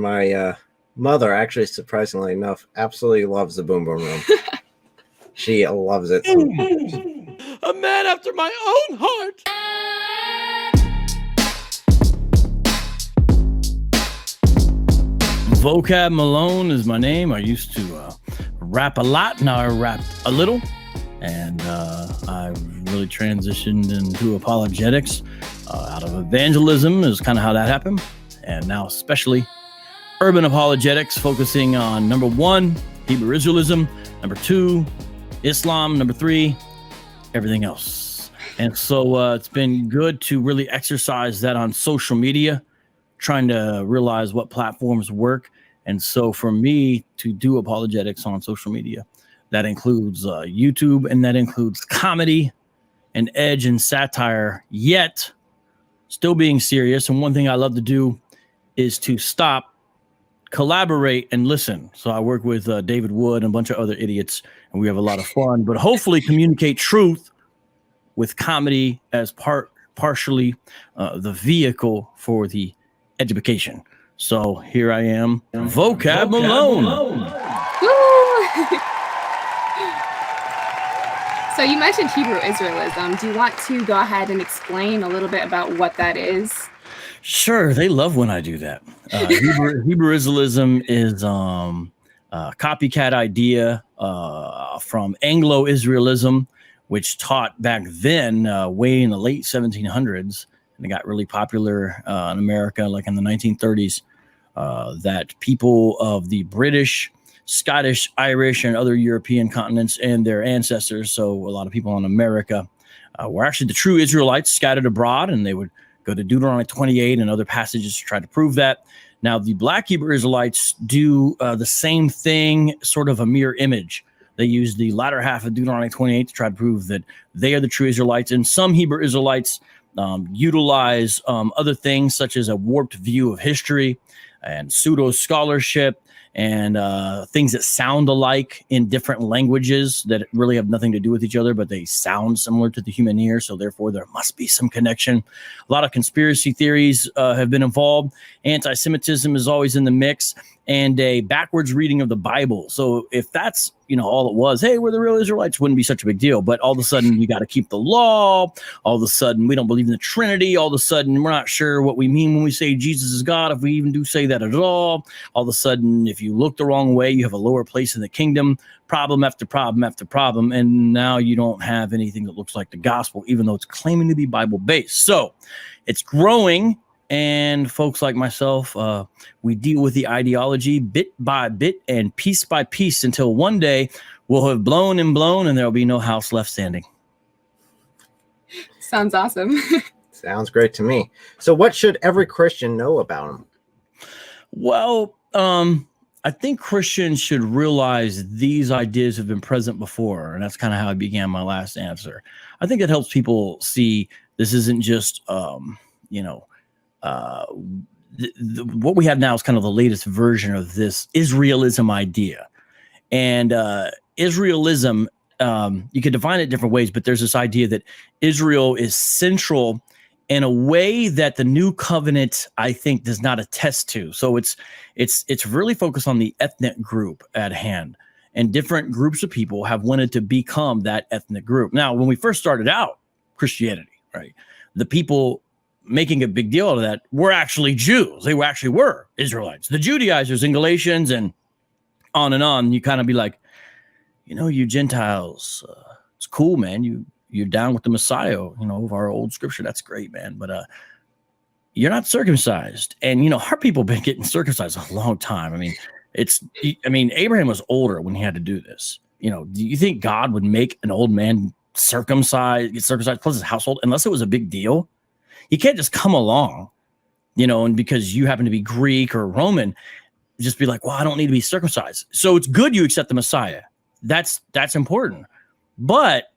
My mother, actually, surprisingly enough, absolutely loves the Boom Boom Room. She loves it. A man after my own heart. Vocab Malone is my name. I used to rap a lot. Now I rap a little. And I really transitioned into apologetics. Out of evangelism is kind of how that happened. And now especially urban apologetics, focusing on number 1, Hebrew Israelism, number 2, Islam, number 3, everything else. And so it's been good to really exercise that on social media, trying to realize what platforms work. And so for me to do apologetics on social media, that includes YouTube, and that includes comedy and edge and satire, yet still being serious. And one thing I love to do is to stop, collaborate, and listen. So I work with David Wood and a bunch of other idiots, and we have a lot of fun, but hopefully communicate truth with comedy as partially the vehicle for the education. So here I am, Vocab Malone. So you mentioned Hebrew Israelism. Do you want to go ahead and explain a little bit about what that is? Sure, they love when I do that. Hebrew Israelism is a copycat idea from Anglo-Israelism, which taught back then, way in the late 1700s, and it got really popular in America, like in the 1930s, that people of the British, Scottish, Irish, and other European continents and their ancestors, so a lot of people in America, were actually the true Israelites scattered abroad, and they would go to Deuteronomy 28 and other passages to try to prove that. Now, the Black Hebrew Israelites do the same thing, sort of a mirror image. They use the latter half of Deuteronomy 28 to try to prove that they are the true Israelites. And some Hebrew Israelites utilize other things, such as a warped view of history and pseudo-scholarship and things that sound alike in different languages that really have nothing to do with each other, but they sound similar to the human ear, so therefore there must be some connection. A lot of conspiracy theories have been involved. Anti-Semitism is always in the mix, and a backwards reading of the Bible. So if that's, all it was, hey, we're the real Israelites, wouldn't be such a big deal. But all of a sudden, you got to keep the law. All of a sudden, we don't believe in the Trinity. All of a sudden, we're not sure what we mean when we say Jesus is God, if we even do say that at all. All of a sudden, if you look the wrong way, you have a lower place in the kingdom. Problem after problem after problem. And now you don't have anything that looks like the gospel, even though it's claiming to be Bible-based. So it's growing. And folks like myself, we deal with the ideology bit by bit and piece by piece until one day we'll have blown and blown and there'll be no house left standing. Sounds awesome. Sounds great to me. So what should every Christian know about him? Well, I think Christians should realize these ideas have been present before. And that's kind of how I began my last answer. I think it helps people see this isn't just, what we have now is kind of the latest version of this Israelism idea. And Israelism, you can define it different ways, but there's this idea that Israel is central in a way that the new covenant, I think, does not attest to. So it's really focused on the ethnic group at hand, and different groups of people have wanted to become that ethnic group. Now, when we first started out Christianity, right, the people making a big deal out of that were actually Jews. They were Israelites, the Judaizers in Galatians, and on and on. You kind of be like, you Gentiles, it's cool, man. You're down with the Messiah, of our old scripture. That's great, man. But you're not circumcised. And, our people have been getting circumcised a long time. Abraham was older when he had to do this. Do you think God would make an old man get circumcised plus his household unless it was a big deal? You can't just come along, and because you happen to be Greek or Roman, just be like, well, I don't need to be circumcised. So it's good you accept the Messiah. That's important. But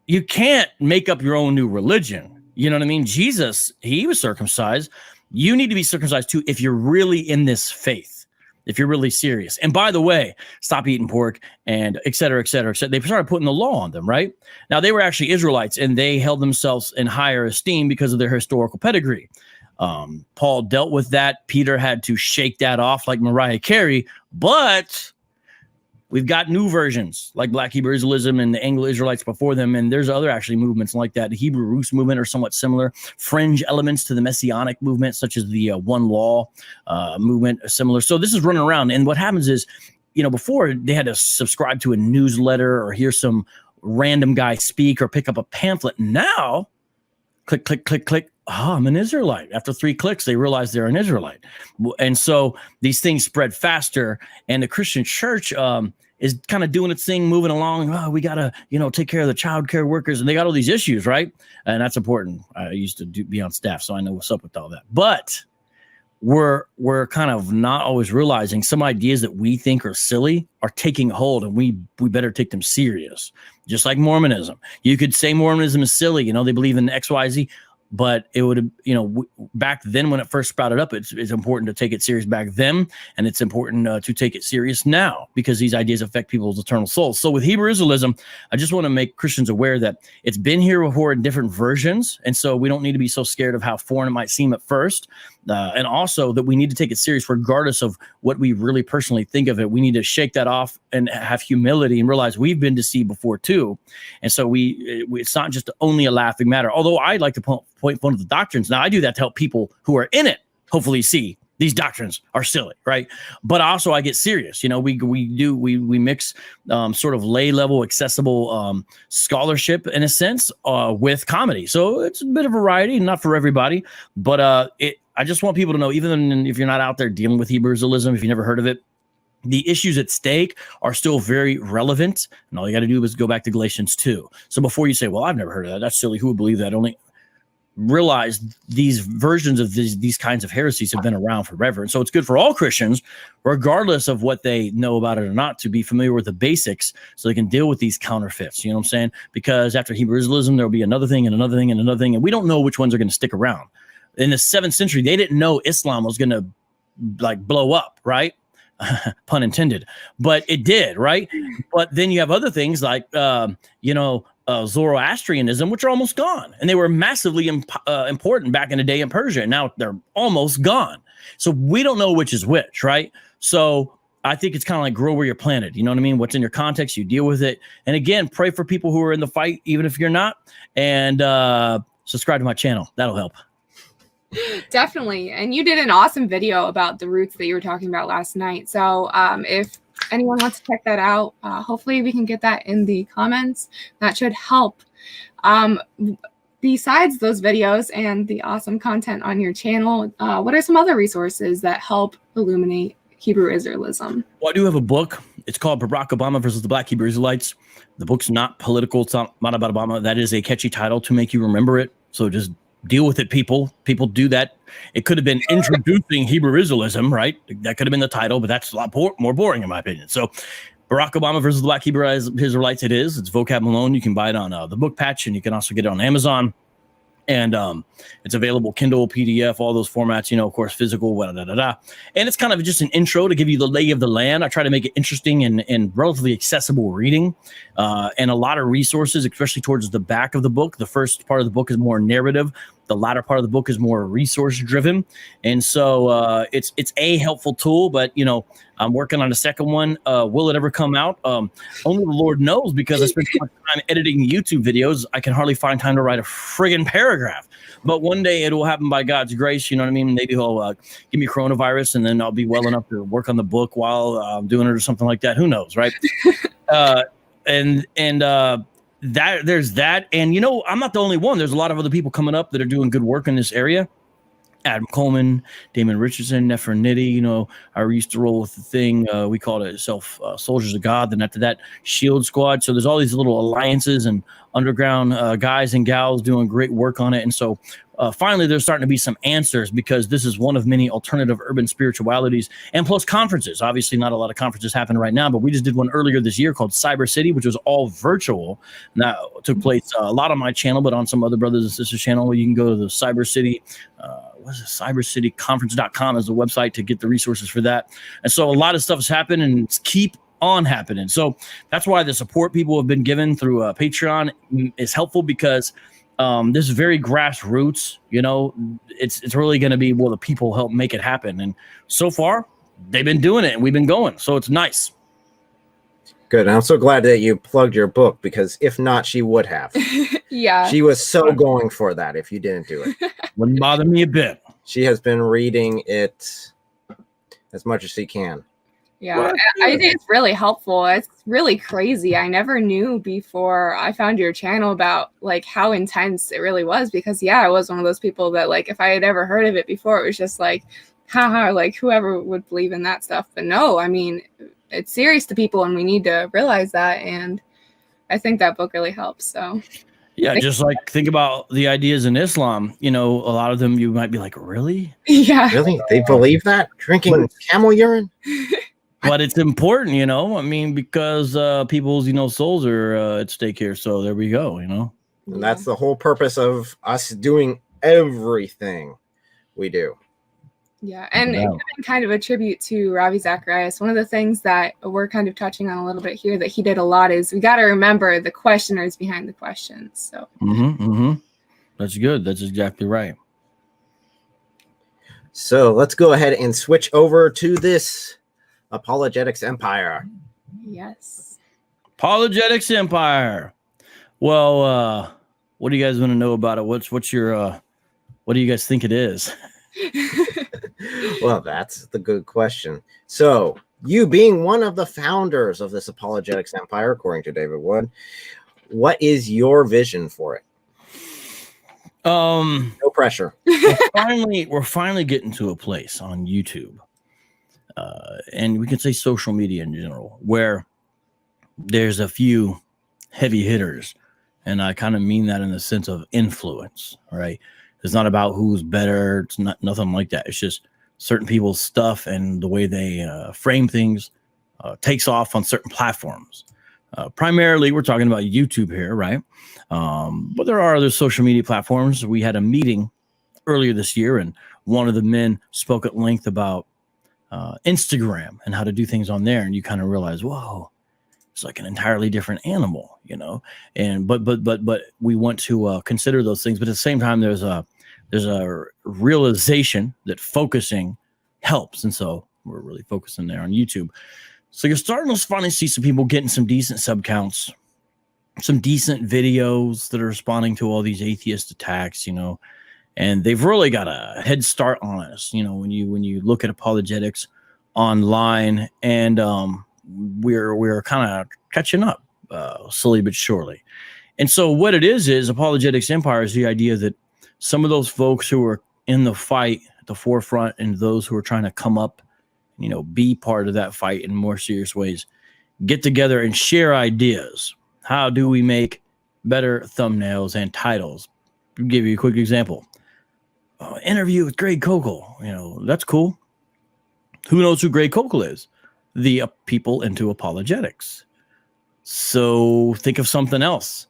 you can't make up your own new religion. You know what I mean? Jesus, he was circumcised. You need to be circumcised too if you're really in this faith, if you're really serious. And by the way, stop eating pork and et cetera, et cetera, et cetera. They started putting the law on them, right? Now, they were actually Israelites, and they held themselves in higher esteem because of their historical pedigree. Paul dealt with that. Peter had to shake that off like Mariah Carey, but we've got new versions like Black Hebrew Israelism and the Anglo-Israelites before them. And there's other actually movements like that. The Hebrew Roots movement are somewhat similar. Fringe elements to the Messianic movement, such as the One Law movement, are similar. So this is running around. And what happens is, before they had to subscribe to a newsletter or hear some random guy speak or pick up a pamphlet. Now, click, click, click, click. Oh, I'm an Israelite. After 3 clicks, they realize they're an Israelite. And so these things spread faster. And the Christian church is kind of doing its thing, moving along. Oh, we got to, take care of the child care workers. And they got all these issues, right? And that's important. I used to be on staff, so I know what's up with all that. But we're kind of not always realizing some ideas that we think are silly are taking hold, and we better take them serious. Just like Mormonism. You could say Mormonism is silly. They believe in XYZ. But it would, back then when it first sprouted up, it's important to take it serious back then. And it's important to take it serious now because these ideas affect people's eternal souls. So with Hebrew Israelism, I just want to make Christians aware that it's been here before in different versions. And so we don't need to be so scared of how foreign it might seem at first. And also that we need to take it serious regardless of what we really personally think of it. We need to shake that off and have humility and realize we've been deceived before too. And so it's not just only a laughing matter. Although I'd like to point one of the doctrines. Now I do that to help people who are in it hopefully see these doctrines are silly, right? But also I get serious. We mix sort of lay level accessible scholarship in a sense with comedy. So it's a bit of variety, not for everybody, but I just want people to know, even if you're not out there dealing with Hebrew Israelism, if you never heard of it, the issues at stake are still very relevant. And all you got to do is go back to Galatians 2. So before you say, well, I've never heard of that, that's silly, who would believe that? Only realize these versions of these kinds of heresies have been around forever. And so it's good for all Christians, regardless of what they know about it or not, to be familiar with the basics so they can deal with these counterfeits. You know what I'm saying? Because after Hebrew Israelism, there'll be another thing and another thing and another thing. And we don't know which ones are going to stick around. In the 7th century, they didn't know Islam was going to blow up, right? Pun intended, but it did, right? But then you have other things like, Zoroastrianism, which are almost gone. And they were massively important back in the day in Persia. And now they're almost gone. So we don't know which is which, right? So I think it's kind of like grow where you're planted. You know what I mean? What's in your context, you deal with it. And again, pray for people who are in the fight, even if you're not. And subscribe to my channel. That'll help. Definitely. And you did an awesome video about the roots that you were talking about last night. So if anyone wants to check that out, hopefully we can get that in the comments. That should help. Besides those videos and the awesome content on your channel, what are some other resources that help illuminate Hebrew Israelism? Well, I do have a book. It's called Barack Obama versus the Black Hebrew Israelites. The book's not political. It's not about Obama. That is a catchy title to make you remember it. So just deal with it, people. People do that. It could have been introducing Hebrew Israelism, right? That could have been the title, but that's a lot more boring in my opinion. So Barack Obama versus the Black Hebrew Israelites, it is. It's Vocab Malone. You can buy it on the book patch, and you can also get it on Amazon. And it's available Kindle, PDF, all those formats, of course, physical, And it's kind of just an intro to give you the lay of the land. I try to make it interesting and relatively accessible reading, and a lot of resources, especially towards the back of the book. The first part of the book is more narrative. The latter part of the book is more resource driven. And so it's a helpful tool, but I'm working on a second one. Will it ever come out? Only the Lord knows, because I spend so much time editing YouTube videos. I can hardly find time to write a friggin' paragraph. But one day it will happen by God's grace. You know what I mean? Maybe he'll give me coronavirus, and then I'll be well enough to work on the book while I'm doing it or something like that. Who knows, right? There's that. And, I'm not the only one. There's a lot of other people coming up that are doing good work in this area. Adam Coleman, Damon Richardson, Nefertiti. I used to roll with the thing. We called it Soldiers of God. Then after that, Shield Squad. So there's all these little alliances and underground guys and gals doing great work on it. And so finally, there's starting to be some answers, because this is one of many alternative urban spiritualities, and plus conferences. Obviously, not a lot of conferences happen right now, but we just did one earlier this year called Cyber City, which was all virtual. That took place a lot on my channel, but on some other brothers and sisters' channel. You can go to the Cyber City. cybercityconference.com is the website to get the resources for that. And so a lot of stuff has happened, and it's keep on happening. So that's why the support people have been given through Patreon is helpful, because This is very grassroots. It's really going to be, will the people help make it happen? And so far, they've been doing it, and we've been going. So it's nice. Good. I'm so glad that you plugged your book, because if not, she would have. Yeah. She was so going for that if you didn't do it. Wouldn't bother me a bit. She has been reading it as much as she can. Yeah, I think it's really helpful. It's really crazy. I never knew before I found your channel about like how intense it really was, because I was one of those people that like if I had ever heard of it before, it was just like, haha, like whoever would believe in that stuff. But no, I mean, it's serious to people, and we need to realize that. And I think that book really helps. So yeah, just like think about the ideas in Islam. A lot of them you might be like, really? Yeah. Really? They believe that? Drinking camel urine? But it's important, I mean, because people's, souls are at stake here. So there we go, And that's the whole purpose of us doing everything we do. Yeah, and giving kind of a tribute to Ravi Zacharias, one of the things that we're kind of touching on a little bit here that he did a lot is we got to remember the questioners behind the questions. So that's good. That's exactly right. So let's go ahead and switch over to this Apologetics Empire. Yes. Apologetics Empire. Well, what do you guys want to know about it? What's your what do you guys think it is? Well, that's the good question. So, you being one of the founders of this Apologetics Empire, according to David Wood, what is your vision for it? No pressure. We're finally getting to a place on YouTube, and we can say social media in general, where there's a few heavy hitters, and I kind of mean that in the sense of influence, right? It's not about who's better. It's not nothing like that. It's just certain people's stuff and the way they frame things takes off on certain platforms. Primarily, we're talking about YouTube here, right? But there are other social media platforms. We had a meeting earlier this year, and one of the men spoke at length about Instagram and how to do things on there. And you kind of realize, whoa, it's like an entirely different animal, And but we want to consider those things. But at the same time, there's a realization that focusing helps, and so we're really focusing there on YouTube. So you're starting to finally see some people getting some decent sub counts, some decent videos that are responding to all these atheist attacks, and they've really got a head start on us, when you look at apologetics online, and we're kind of catching up slowly but surely. And so what it is Apologetics Empire is the idea that some of those folks who are in the fight at the forefront and those who are trying to come up, be part of that fight in more serious ways, get together and share ideas. How do we make better thumbnails and titles? I'll give you a quick example. Interview with Greg Koukl. That's cool. Who knows who Greg Koukl is? The people into apologetics. So think of something else.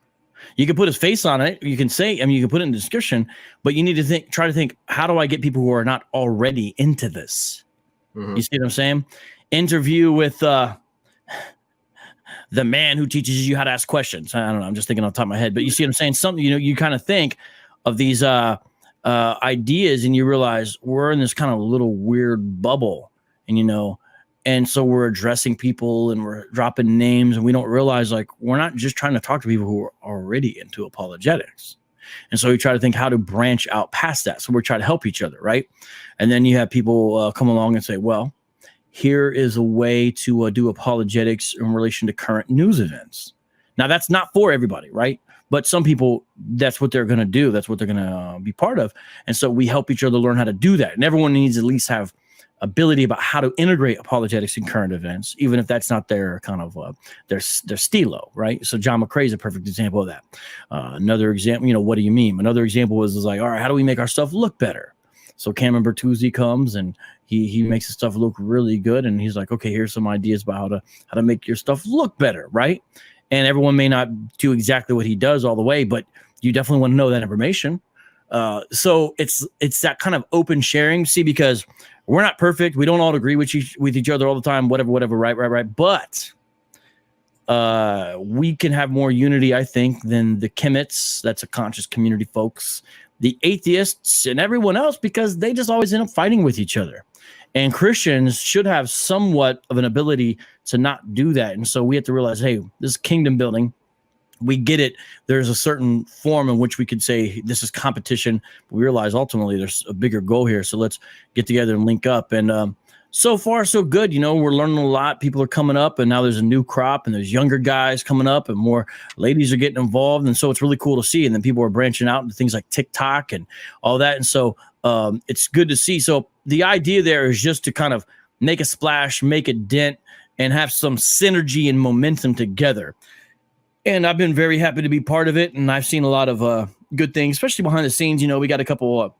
You can put his face on it. You can say, you can put it in the description, but you need to try to think, how do I get people who are not already into this? You see what I'm saying? Interview with the man who teaches you how to ask questions. I don't know. I'm just thinking off the top of my head, but you see what I'm saying? Something, you kind of think of these ideas, and you realize we're in this kind of little weird bubble, and so we're addressing people and we're dropping names, and we don't realize like we're not just trying to talk to people who are already into apologetics. And so we try to think how to branch out past that. So we're trying to help each other, right? And then you have people come along and say, well, here is a way to do apologetics in relation to current news events. Now, that's not for everybody, right? But some people, that's what they're going to do. That's what they're going to be part of. And so we help each other learn how to do that. And everyone needs to at least have ability about how to integrate apologetics in current events, even if that's not their kind of their stilo, right? So John McCrae is a perfect example of that. Another example, what do you mean? Another example was like, all right, how do we make our stuff look better? So Cameron Bertuzzi comes and he makes the stuff look really good, and he's like, okay, here's some ideas about how to make your stuff look better, right? And everyone may not do exactly what he does all the way, but you definitely want to know that information. So it's that kind of open sharing, see, because we're not perfect. We don't all agree with each other all the time, whatever, right. But we can have more unity, I think, than the Kemet's, that's a conscious community folks, the atheists, and everyone else, because they just always end up fighting with each other. And Christians should have somewhat of an ability to not do that. And so we have to realize, hey, this is kingdom building. We get it. There's a certain form in which we could say this is competition. But we realize ultimately there's a bigger goal here. So let's get together and link up. And so far, so good. You know, we're learning a lot. People are coming up, and now there's a new crop, and there's younger guys coming up, and more ladies are getting involved. And so it's really cool to see. And then people are branching out into things like TikTok and all that. And so it's good to see. So the idea there is just to kind of make a splash, make a dent, and have some synergy and momentum together. And I've been very happy to be part of it. And I've seen a lot of good things, especially behind the scenes. You know, we got a couple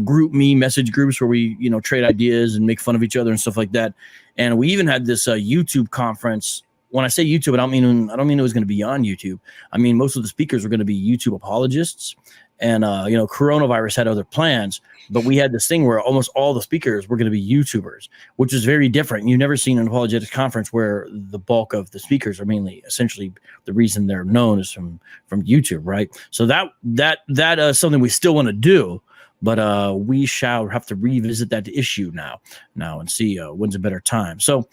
group me message groups where we, trade ideas and make fun of each other and stuff like that. And we even had this YouTube conference. When I say YouTube, I don't mean it was going to be on YouTube. I mean, most of the speakers were going to be YouTube apologists. And, coronavirus had other plans, but we had this thing where almost all the speakers were going to be YouTubers, which is very different. You've never seen an apologetics conference where the bulk of the speakers are mainly essentially the reason they're known is from YouTube. Right. So that is something we still want to do, but we shall have to revisit that issue now and see when's a better time. So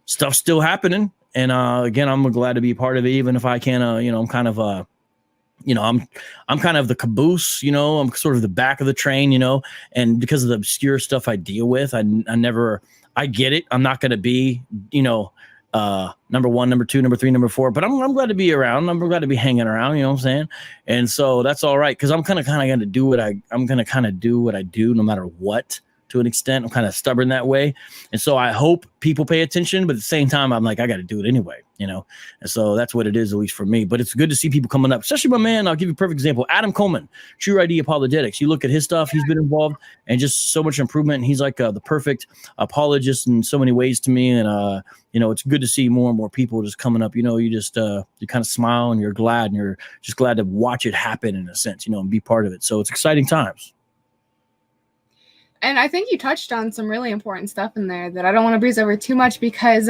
stuff's still happening. And again, I'm glad to be part of it, even if I can, I'm kind of I'm kind of the caboose, I'm sort of the back of the train, and because of the obscure stuff I deal with, I get it. I'm not going to be, number one, number two, number three, number four, but I'm glad to be around. I'm glad to be hanging around, you know what I'm saying? And so that's all right. Cause I'm kind of going to do I'm going to do what I do no matter what. To an extent, I'm kind of stubborn that way. And so I hope people pay attention, but at the same time, I'm like, I got to do it anyway, And so that's what it is, at least for me. But it's good to see people coming up, especially my man. I'll give you a perfect example. Adam Coleman, True ID Apologetics. You look at his stuff, he's been involved and just so much improvement. And he's like the perfect apologist in so many ways to me. And, it's good to see more and more people just coming up. You just you kind of smile and you're glad and you're just glad to watch it happen in a sense, and be part of it. So it's exciting times. And I think you touched on some really important stuff in there that I don't want to breeze over too much because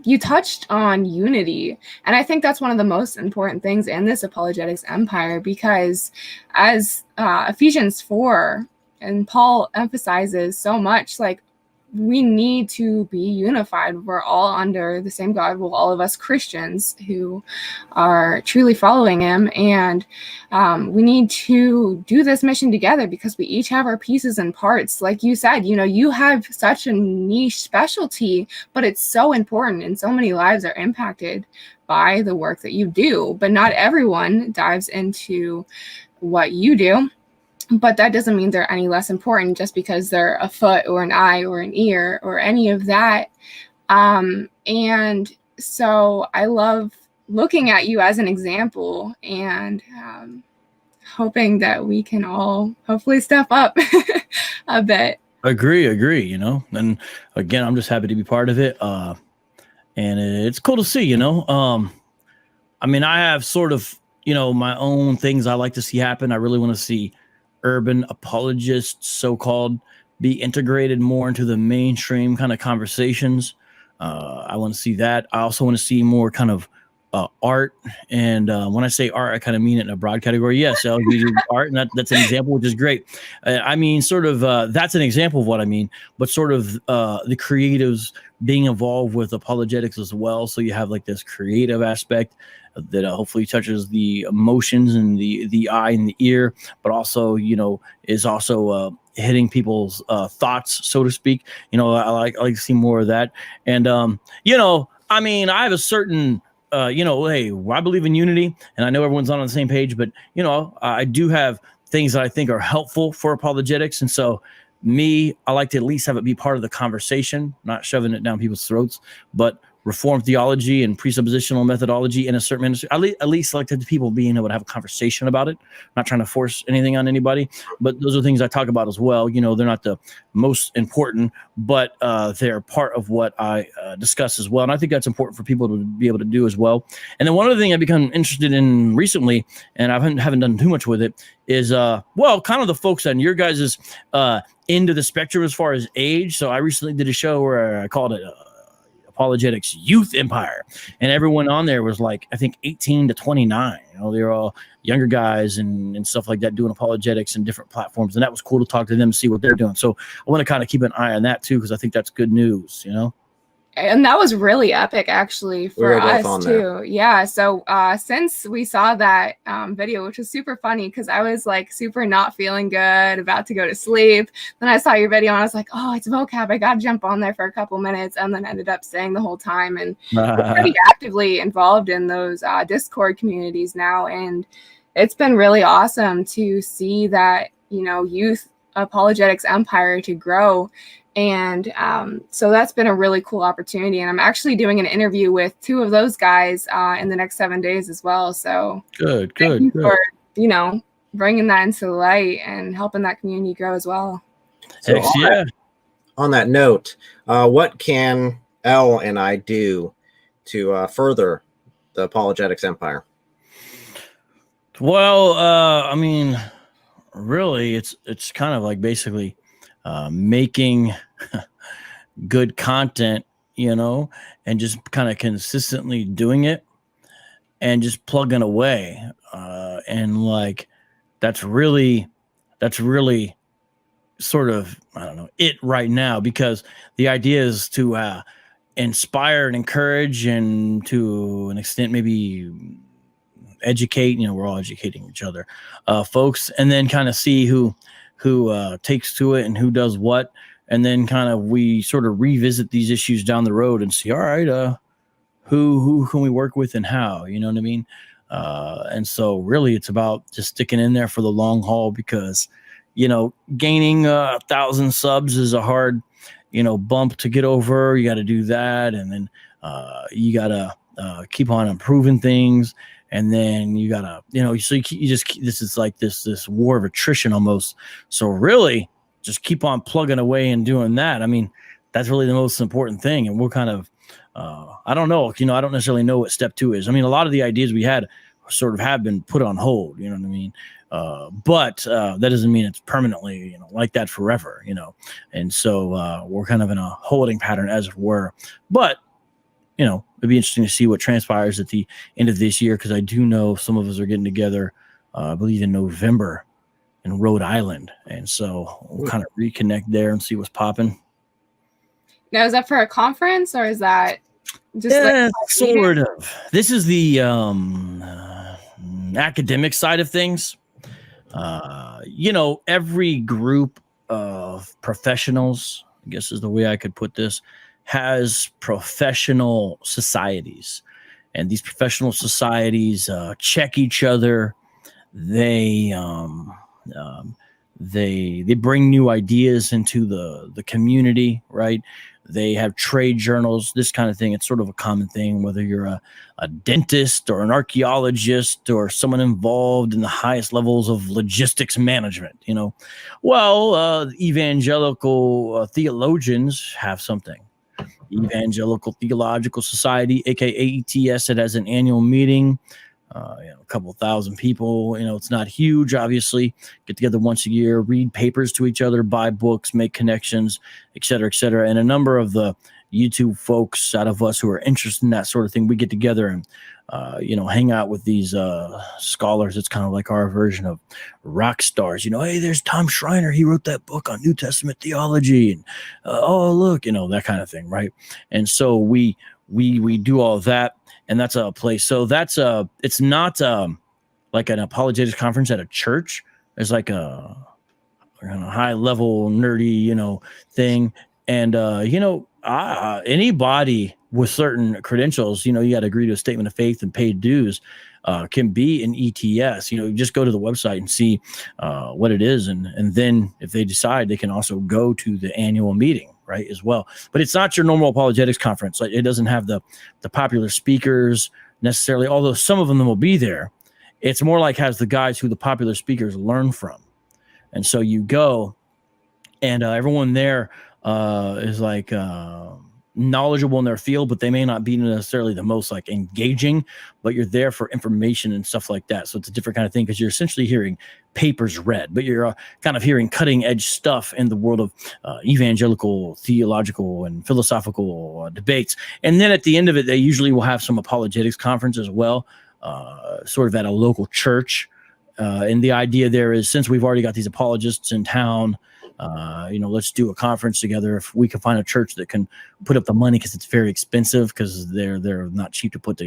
you touched on unity. And I think that's one of the most important things in this apologetics empire because as Ephesians 4 and Paul emphasizes so much, like we need to be unified. We're all under the same God. Well, all of us Christians who are truly following him. And we need to do this mission together because we each have our pieces and parts. Like you said, you have such a niche specialty, but it's so important and so many lives are impacted by the work that you do. But not everyone dives into what you do. But that doesn't mean they're any less important just because they're a foot or an eye or an ear or any of that. And so I love looking at you as an example and hoping that we can all hopefully step up a bit. Agree. And again, I'm just happy to be part of it. And it's cool to see, I have sort of, my own things I like to see happen. I really want to see urban apologists, so-called, be integrated more into the mainstream kind of conversations. I want to see that. I also want to see more kind of art. And when I say art, I kind of mean it in a broad category. Yes, LGBT art, and that's an example, which is great. That's an example of what I mean, but sort of the creatives being involved with apologetics as well. So you have like this creative aspect that hopefully touches the emotions and the eye and the ear, but also, is also hitting people's thoughts, so to speak. I like to see more of that. And, I have a certain, hey, I believe in unity and I know everyone's on the same page, but, I do have things that I think are helpful for apologetics. And so I like to at least have it be part of the conversation, not shoving it down people's throats, but Reformed theology and presuppositional methodology in a certain ministry. At least like the people being able to have a conversation about it, not trying to force anything on anybody. But those are things I talk about as well. They're not the most important, but they're part of what I discuss as well. And I think that's important for people to be able to do as well. And then one other thing I've become interested in recently, and I haven't done too much with it, is kind of the folks on your guys' end of the spectrum as far as age. So I recently did a show where I called it Apologetics Youth Empire. And everyone on there was like, I think 18 to 29. You know, they were all younger guys and stuff like that doing apologetics and different platforms. And that was cool to talk to them and see what they're doing. So I want to kind of keep an eye on that too, because I think that's good news, you know? And that was really epic, actually, for us too. Yeah. So since we saw that video, which was super funny, because I was like super not feeling good, about to go to sleep. Then I saw your video and I was like, oh, it's vocab. I got to jump on there for a couple minutes, and then ended up staying the whole time. And we're pretty actively involved in those Discord communities now. And it's been really awesome to see that, you know, youth apologetics empire to grow. And so that's been a really cool opportunity. And I'm actually doing an interview with 2 of those guys in the next 7 days as well. So good for, you know, bringing that into the light and helping that community grow as well. So on that note, what can Elle and I do to further the apologetics empire? Well, I mean, really, it's kind of like basically making good content, you know, and just kind of consistently doing it and just plugging away. And like, that's really sort of, I don't know, it right now, because the idea is to inspire and encourage, and to an extent, maybe educate, you know, we're all educating each other, folks, and then kind of see who takes to it and who does what. And then kind of we sort of revisit these issues down the road and see, all right, who can we work with and how, you know what I mean? And so really it's about just sticking in there for the long haul, because, you know, gaining 1,000 subs is a hard, you know, bump to get over. You got to do that. And then you got to keep on improving things. And then you gotta, you know, so you just, this is like this war of attrition almost. So really just keep on plugging away and doing that. I mean, that's really the most important thing. And we're kind of, I don't know, you know, I don't necessarily know what step 2 is. I mean, a lot of the ideas we had sort of have been put on hold, you know what I mean? But that doesn't mean it's permanently, you know, like that forever, you know? And so we're kind of in a holding pattern, as it were. But, you know, it'd be interesting to see what transpires at the end of this year, because I do know some of us are getting together, I believe in November in Rhode Island. And so we'll kind of reconnect there and see what's popping. Now, is that for a conference, or is that just like sort of? This is the academic side of things. You know, every group of professionals, I guess is the way I could put this, has professional societies, and these professional societies check each other. They bring new ideas into the community, right? They have trade journals, this kind of thing. It's sort of a common thing, whether you're a dentist or an archaeologist or someone involved in the highest levels of logistics management, you know. Well, evangelical theologians have something. Evangelical Theological Society, aka ETS. It has an annual meeting, you know, a couple thousand people. You know, it's not huge, obviously. Get together once a year, read papers to each other, buy books, make connections, et cetera, et cetera. And a number of the YouTube folks out of us who are interested in that sort of thing, we get together and you know, hang out with these scholars. It's kind of like our version of rock stars. You know, hey, there's Tom Schreiner. He wrote that book on New Testament theology. And oh, look, you know, that kind of thing, right? And so we do all of that, and that's a place. So that's it's not like an apologetics conference at a church. There's like a high level nerdy, you know, thing. And you know, anybody with certain credentials, you know, you got to agree to a statement of faith and pay dues, can be an ETS. You know, you just go to the website and see what it is. And then if they decide, they can also go to the annual meeting, right, as well. But it's not your normal apologetics conference. Like, it doesn't have the popular speakers necessarily, although some of them will be there. It's more like has the guys who the popular speakers learn from. And so you go, and everyone there is like, knowledgeable in their field, but they may not be necessarily the most like engaging, but you're there for information and stuff like that. So it's a different kind of thing, because you're essentially hearing papers read, but you're kind of hearing cutting edge stuff in the world of evangelical, theological, and philosophical debates. And then at the end of it, they usually will have some apologetics conference as well, sort of at a local church. And the idea there is, since we've already got these apologists in town, let's do a conference together. If we can find a church that can put up the money, because it's very expensive, because they're not cheap to put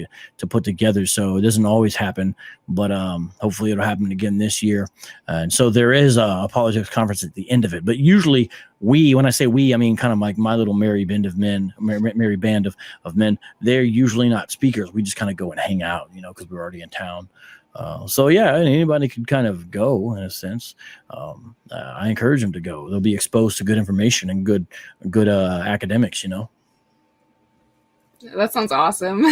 together. So it doesn't always happen, but hopefully it'll happen again this year. And so there is a apologetics conference at the end of it. But usually when I say we, I mean kind of like my little merry band of men. They're usually not speakers. We just kind of go and hang out, because we're already in town. So yeah, anybody could kind of go in a sense. I encourage them to go. They'll be exposed to good information and good academics, That sounds awesome.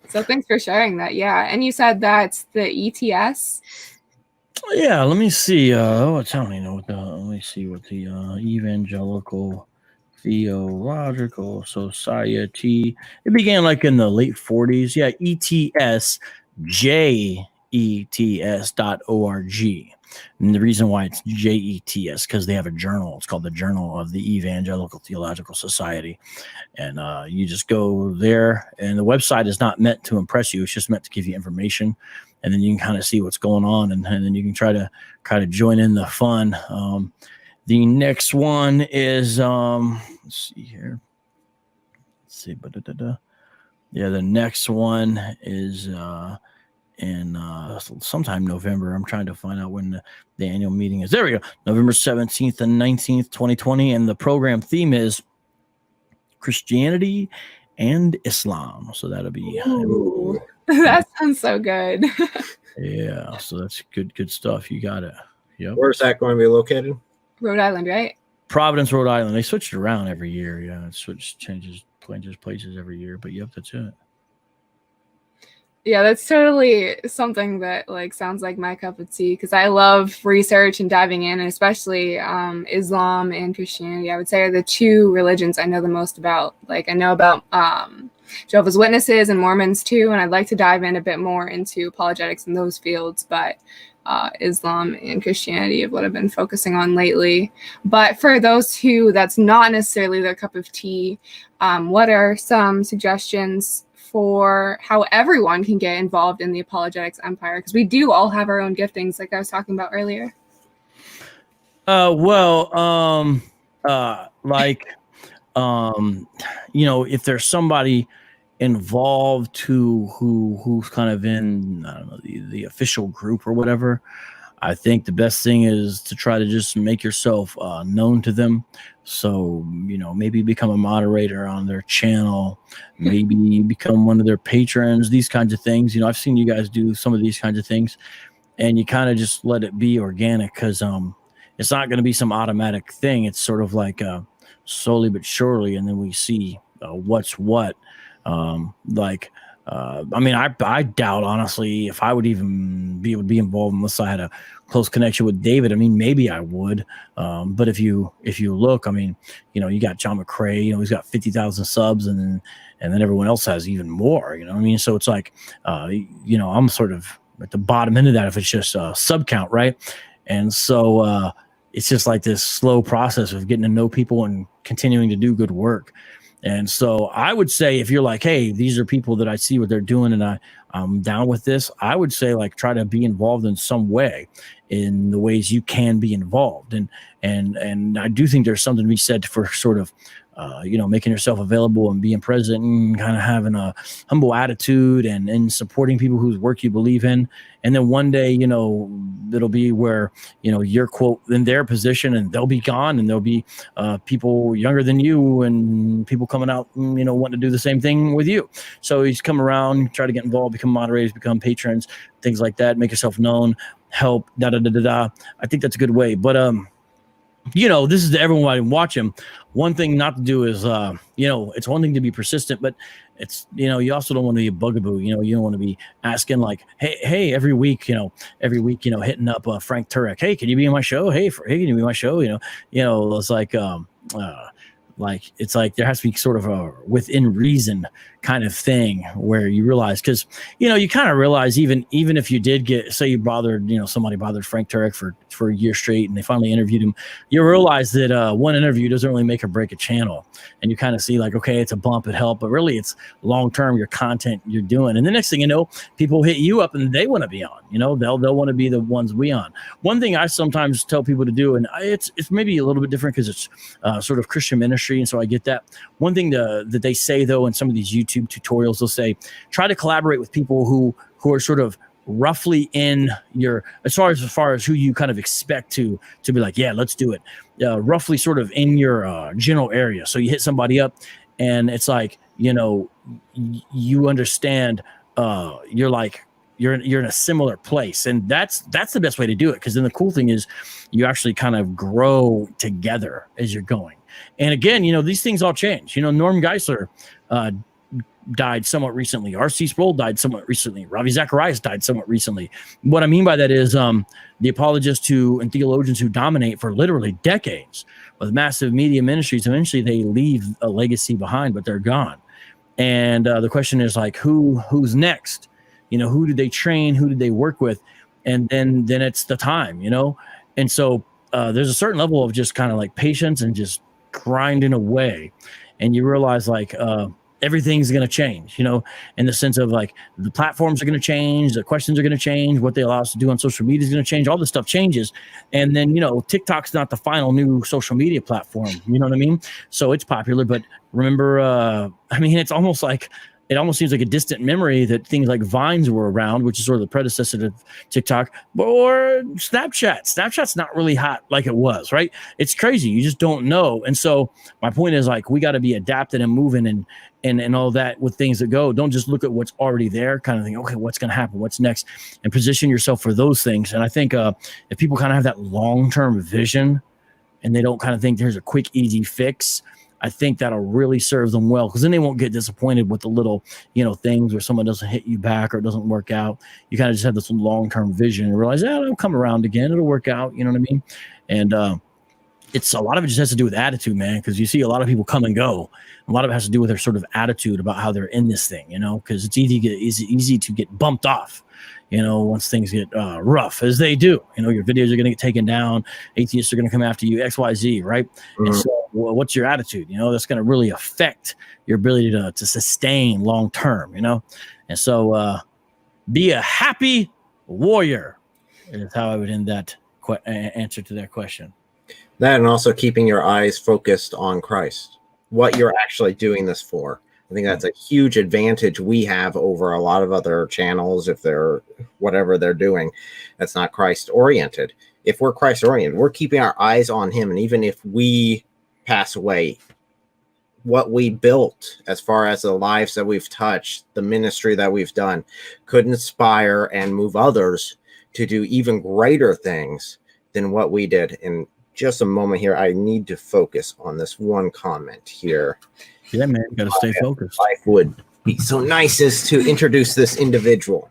So thanks for sharing that. Yeah. And you said that's the ETS. Yeah. Let me see. Tell me, let me see what the Evangelical Theological Society. It began like in the late 40s. Yeah, ETSJETS.org. And the reason why it's JETS, because they have a journal. It's called the Journal of the Evangelical Theological Society. And you just go there, and the website is not meant to impress you. It's just meant to give you information. And then you can kind of see what's going on, and then you can try to join in the fun. The next one is, let's see here. Let's see. Yeah, the next one is in sometime November. I'm trying to find out when the annual meeting is. There we go. November 17th and 19th, 2020. And the program theme is Christianity and Islam. So that'll be. Ooh, that sounds so good. Yeah, so that's good stuff. You got it. Yep. Where's that going to be located? Rhode Island, right? Providence, Rhode Island. They switch it around every year. Yeah, it changes places every year. But yep, that's it. Yeah, that's totally something that sounds like my cup of tea, because I love research and diving in, and especially Islam and Christianity, I would say, are the two religions I know the most about. I know about Jehovah's Witnesses and Mormons too, and I'd like to dive in a bit more into apologetics in those fields, but Islam and Christianity is what I've been focusing on lately. But for those who that's not necessarily their cup of tea, what are some suggestions for how everyone can get involved in the apologetics empire? Because we do all have our own giftings, like I was talking about earlier. If there's somebody involved who's kind of in, I don't know, the official group or whatever, I think the best thing is to try to just make yourself known to them. So, maybe become a moderator on their channel, maybe become one of their patrons, these kinds of things. I've seen you guys do some of these kinds of things, and you kind of just let it be organic, because it's not going to be some automatic thing. It's sort of like slowly but surely, and then we see what's what. I doubt, honestly, if I would even be able to be involved unless I had a close connection with David. I mean, maybe I would. But if you look, you got John McCrae, he's got 50,000 subs, and then everyone else has even more, So it's like, I'm sort of at the bottom end of that if it's just sub count, right? And so it's just like this slow process of getting to know people and continuing to do good work. And so I would say, if you're like, hey, these are people that I see what they're doing and I'm down with this, I would say try to be involved in some way, in the ways you can be involved. And I do think there's something to be said for sort of, making yourself available and being present and kind of having a humble attitude and supporting people whose work you believe in. And then one day, it'll be where, you're quote in their position and they'll be gone, and there'll be people younger than you and people coming out, wanting to do the same thing with you. So you just come around, try to get involved, become moderators, become patrons, things like that, make yourself known, help, I think that's a good way. But, this is to everyone watching. One thing not to do is, it's one thing to be persistent, but it's, you also don't want to be a bugaboo. You don't want to be asking hey, every week, hitting up Frank Turek. Hey, can you be on my show? Hey, can you be on my show? It's like, Like, it's like there has to be sort of a within reason kind of thing where you realize, because, you kind of realize even if you did get, say you bothered, somebody bothered Frank Turek for a year straight and they finally interviewed him, you realize that one interview doesn't really make or break a channel. And you kind of see like, okay, it's a bump, it helped, but really it's long-term, your content you're doing. And the next thing you know, people hit you up and they want to be on, they'll want to be the ones we on. One thing I sometimes tell people to do, and it's maybe a little bit different because it's sort of Christian ministry. And so I get that. One thing that they say though, in some of these YouTube tutorials, they'll say, try to collaborate with people who are sort of roughly in your, as far as who you kind of expect to be like, yeah, let's do it. Roughly sort of in your general area. So you hit somebody up and it's like, you understand, you're like, you're in a similar place. And that's the best way to do it. Because then the cool thing is you actually kind of grow together as you're going. And again, these things all change. Norm Geisler died somewhat recently. R.C. Sproul died somewhat recently. Ravi Zacharias died somewhat recently. What I mean by that is the apologists and theologians who dominate for literally decades with massive media ministries, eventually they leave a legacy behind, but they're gone. And the question is like, who's next? Who did they train? Who did they work with? And then it's the time, And so there's a certain level of just kind of like patience and just grinding away. And you realize like everything's going to change, in the sense of like the platforms are going to change, the questions are going to change, what they allow us to do on social media is going to change, all this stuff changes. And then, TikTok's not the final new social media platform, you know what I mean? So it's popular, but remember, it's almost like, it almost seems like a distant memory that things like Vines were around, which is sort of the predecessor to TikTok, or Snapchat. Snapchat's not really hot like it was, right? It's crazy. You just don't know. And so my point is like, we got to be adapted and moving and all that with things that go. Don't just look at what's already there, kind of think, okay, what's going to happen? What's next? And position yourself for those things. And I think if people kind of have that long-term vision and they don't kind of think there's a quick, easy fix, I think that'll really serve them well, because then they won't get disappointed with the little, things where someone doesn't hit you back or it doesn't work out. You kind of just have this long-term vision and realize, it'll come around again. It'll work out. You know what I mean? And it's a lot of it just has to do with attitude, man, because you see a lot of people come and go. A lot of it has to do with their sort of attitude about how they're in this thing, because it's easy to get bumped off. Once things get rough, as they do, your videos are going to get taken down. Atheists are going to come after you, XYZ, right? Mm-hmm. And so what's your attitude? That's going to really affect your ability to sustain long term, And so be a happy warrior is how I would end that answer to that question. That, and also keeping your eyes focused on Christ, what you're actually doing this for. I think that's a huge advantage we have over a lot of other channels, if they're whatever they're doing that's not Christ oriented. If we're Christ oriented, we're keeping our eyes on him. And even if we pass away, what we built as far as the lives that we've touched, the ministry that we've done, could inspire and move others to do even greater things than what we did. In just a moment here, I need to focus on this one comment here. Yeah, man, you got to stay focused. Life would be so nice as to introduce this individual.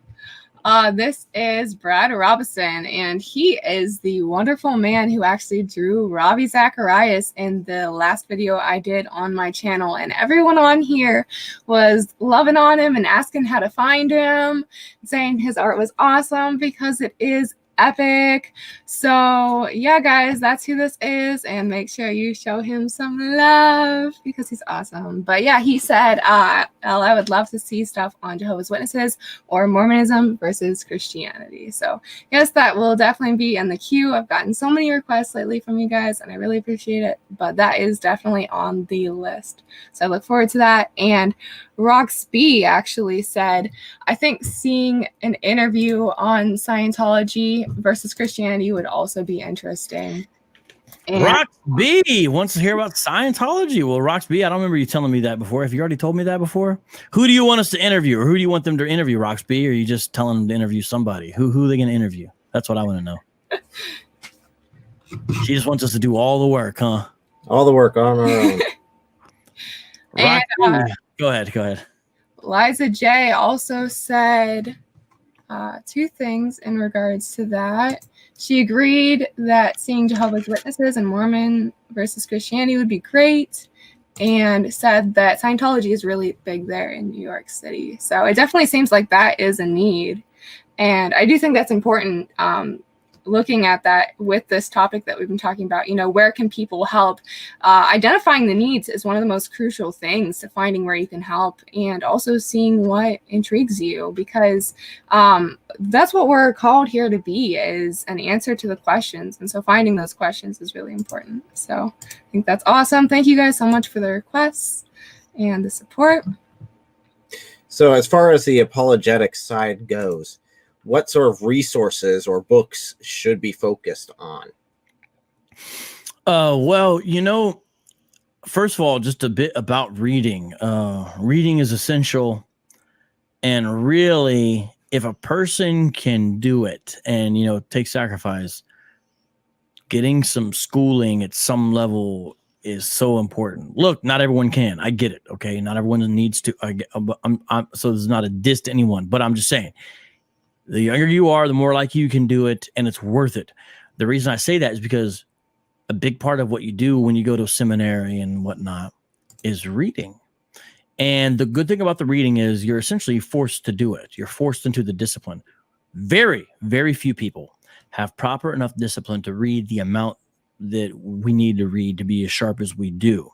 This is Brad Robinson, and he is the wonderful man who actually drew Ravi Zacharias in the last video I did on my channel. And everyone on here was loving on him and asking how to find him, saying his art was awesome because it is epic. So yeah, guys, that's who this is, and make sure you show him some love because he's awesome. But yeah, he said I would love to see stuff on Jehovah's Witnesses or Mormonism versus Christianity. So yes, that will definitely be in the queue. I've gotten so many requests lately from you guys and I really appreciate it, but that is definitely on the list, so I look forward to that. And Roxby actually said, I think seeing an interview on Scientology versus Christianity would also be interesting. And Roxby wants to hear about Scientology. Well, Roxby, I don't remember you telling me that before. Have you already told me that before? Who do you want us to interview, or who do you want them to interview, Roxby? Or are you just telling them to interview somebody? Who are they going to interview? That's what I want to know. She just wants us to do all the work, huh? All the work on our own. And, Go ahead. Liza J also said two things in regards to that. She agreed that seeing Jehovah's Witnesses and Mormon versus Christianity would be great. and said that Scientology is really big there in New York City. So it definitely seems like that is a need. And I do think that's important, looking at that with this topic that we've been talking about. You know, where can people help? Identifying the needs is one of the most crucial things to finding where you can help, and also seeing what intrigues you, because that's what we're called here to be, is an answer to the questions. And so finding those questions is really important. So I think that's awesome. Thank you guys so much for the requests and the support. So as far as the apologetics side goes, what sort of resources or books should be focused on? Well, you know, first of all, just a bit about reading. Reading is essential. And really, if a person can do it and, you know, take sacrifice, getting some schooling at some level is so important. Look, not everyone can. I get it. Okay. Not everyone needs to. So there's not a diss to anyone, but I'm just saying, the younger you are, the more likely you can do it, and it's worth it. The reason I say that is because a big part of what you do when you go to seminary and whatnot is reading. And the good thing about the reading is you're essentially forced to do it. You're forced into the discipline. Very, very few people have proper enough discipline to read the amount that we need to read to be as sharp as we do.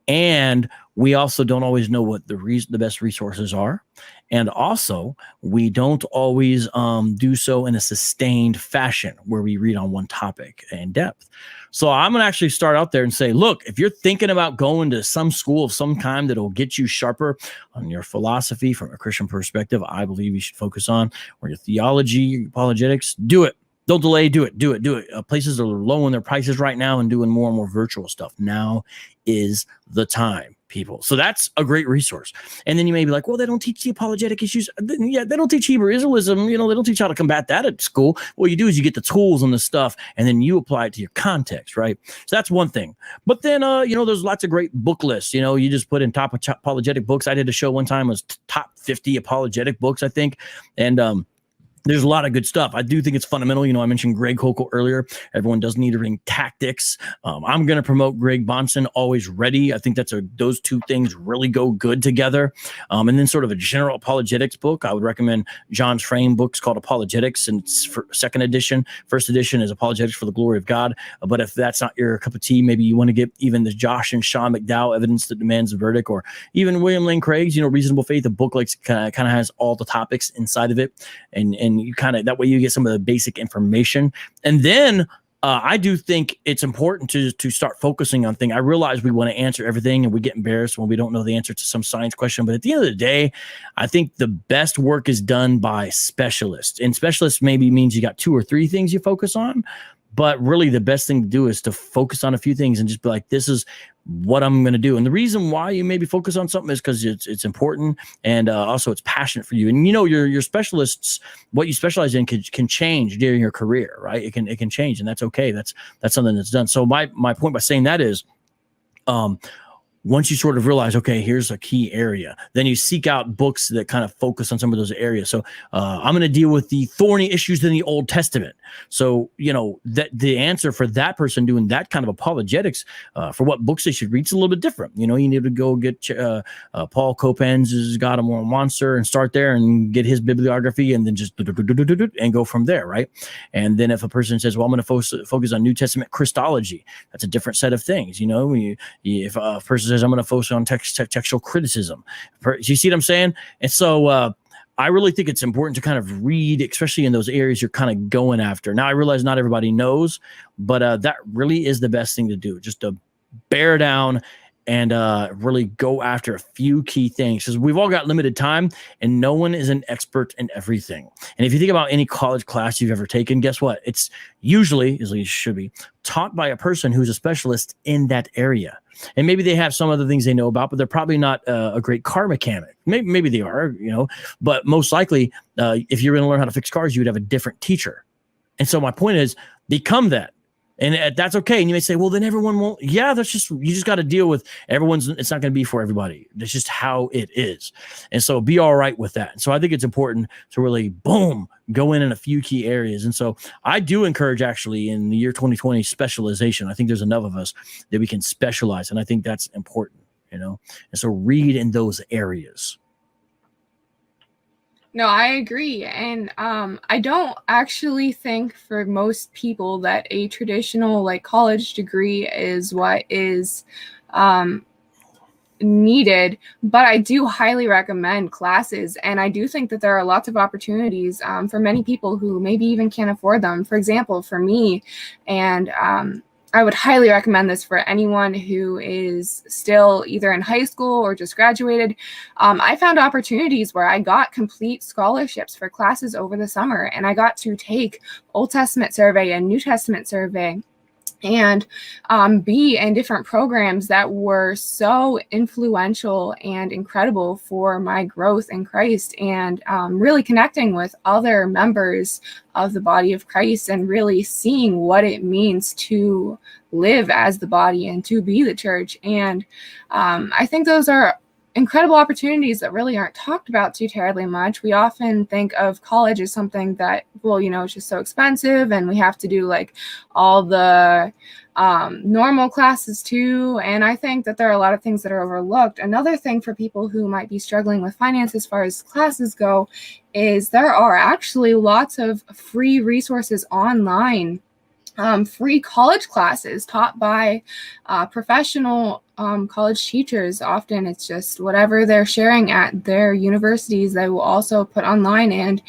And we also don't always know what the best resources are. And also, we don't always do so in a sustained fashion where we read on one topic in depth. So I'm going to actually start out there and say, look, if you're thinking about going to some school of some kind that'll get you sharper on your philosophy from a Christian perspective, I believe you should focus on, or your theology, apologetics, do it. Don't delay, do it. Places are low on their prices right now and doing more and more virtual stuff. Now is the time, people. So that's a great resource. And then you may be like, well, they don't teach the apologetic issues. Yeah, they don't teach Hebrew Israelism. You know, they don't teach how to combat that at school. What you do is you get the tools and the stuff, and then you apply it to your context, right? So that's one thing. But then, you know, there's lots of great book lists. You know, you just put in top apologetic books. I did a show one time, it was top 50 apologetic books, I think. And, there's a lot of good stuff. I do think it's fundamental. You know, I mentioned Greg Kokel earlier. Everyone does need to read Tactics. I'm going to promote Greg Bonson, Always Ready. I think those two things really go good together. And then sort of a general apologetics book. I would recommend John's Frame books called Apologetics, and it's for second edition. First edition is Apologetics for the Glory of God. But if that's not your cup of tea, maybe you want to get even the Josh and Sean McDowell, Evidence That Demands a Verdict, or even William Lane Craig's, you know, Reasonable Faith. A book like kind of has all the topics inside of it, and you kind of, that way you get some of the basic information. And then I do think it's important to start focusing on things. I realize we want to answer everything and we get embarrassed when we don't know the answer to some science question. But at the end of the day, I think the best work is done by specialists. And specialists maybe means you got 2 or 3 things you focus on. But really the best thing to do is to focus on a few things and just be like, this is what I'm going to do. And the reason why you maybe focus on something is because it's important, and also it's passionate for you. And, you know, your specialists, what you specialize in can change during your career, right? It can change, and that's okay. That's something that's done. So my point by saying that is, once you sort of realize, okay, here's a key area, then you seek out books that kind of focus on some of those areas. So I'm going to deal with the thorny issues in the Old Testament. So, you know, that the answer for that person doing that kind of apologetics for what books they should read is a little bit different. You know, you need to go get Paul Copan's God a Moral Monster and start there and get his bibliography, and then just and go from there, right? And then if a person says, well, I'm going to focus on New Testament Christology, that's a different set of things. You know, if a person says, I'm going to focus on textual criticism. You see what I'm saying? And so I really think it's important to kind of read, especially in those areas you're kind of going after. Now, I realize not everybody knows, but that really is the best thing to do, just to bear down and really go after a few key things, because we've all got limited time and no one is an expert in everything. And if you think about any college class you've ever taken, guess what? It's usually, at least should be, taught by a person who's a specialist in that area. And maybe they have some other things they know about, but they're probably not a great car mechanic. Maybe they are, you know, but most likely if you're going to learn how to fix cars, you would have a different teacher. And so my point is, become that. And that's okay. And you may say, well, then everyone won't. Yeah, you just got to deal with everyone's. It's not going to be for everybody. That's just how it is. And so be all right with that. And so I think it's important to really, boom, go in a few key areas. And so I do encourage, actually, in the year 2020, specialization. I think there's enough of us that we can specialize. And I think that's important. And so read in those areas. No, I agree. And I don't actually think for most people that a traditional like college degree is what is needed, but I do highly recommend classes. And I do think that there are lots of opportunities for many people who maybe even can't afford them. For example, for me, and I would highly recommend this for anyone who is still either in high school or just graduated. I found opportunities where I got complete scholarships for classes over the summer, and I got to take Old Testament survey and New Testament survey and be in different programs that were so influential and incredible for my growth in Christ, and really connecting with other members of the body of Christ and really seeing what it means to live as the body and to be the church. And I think those are incredible opportunities that really aren't talked about too terribly much. We often think of college as something that, well, it's just so expensive and we have to do like all the normal classes too. And I think that there are a lot of things that are overlooked. Another thing for people who might be struggling with finance as far as classes go is there are actually lots of free resources online, free college classes taught by professional college teachers. Often it's just whatever they're sharing at their universities, they will also put online. And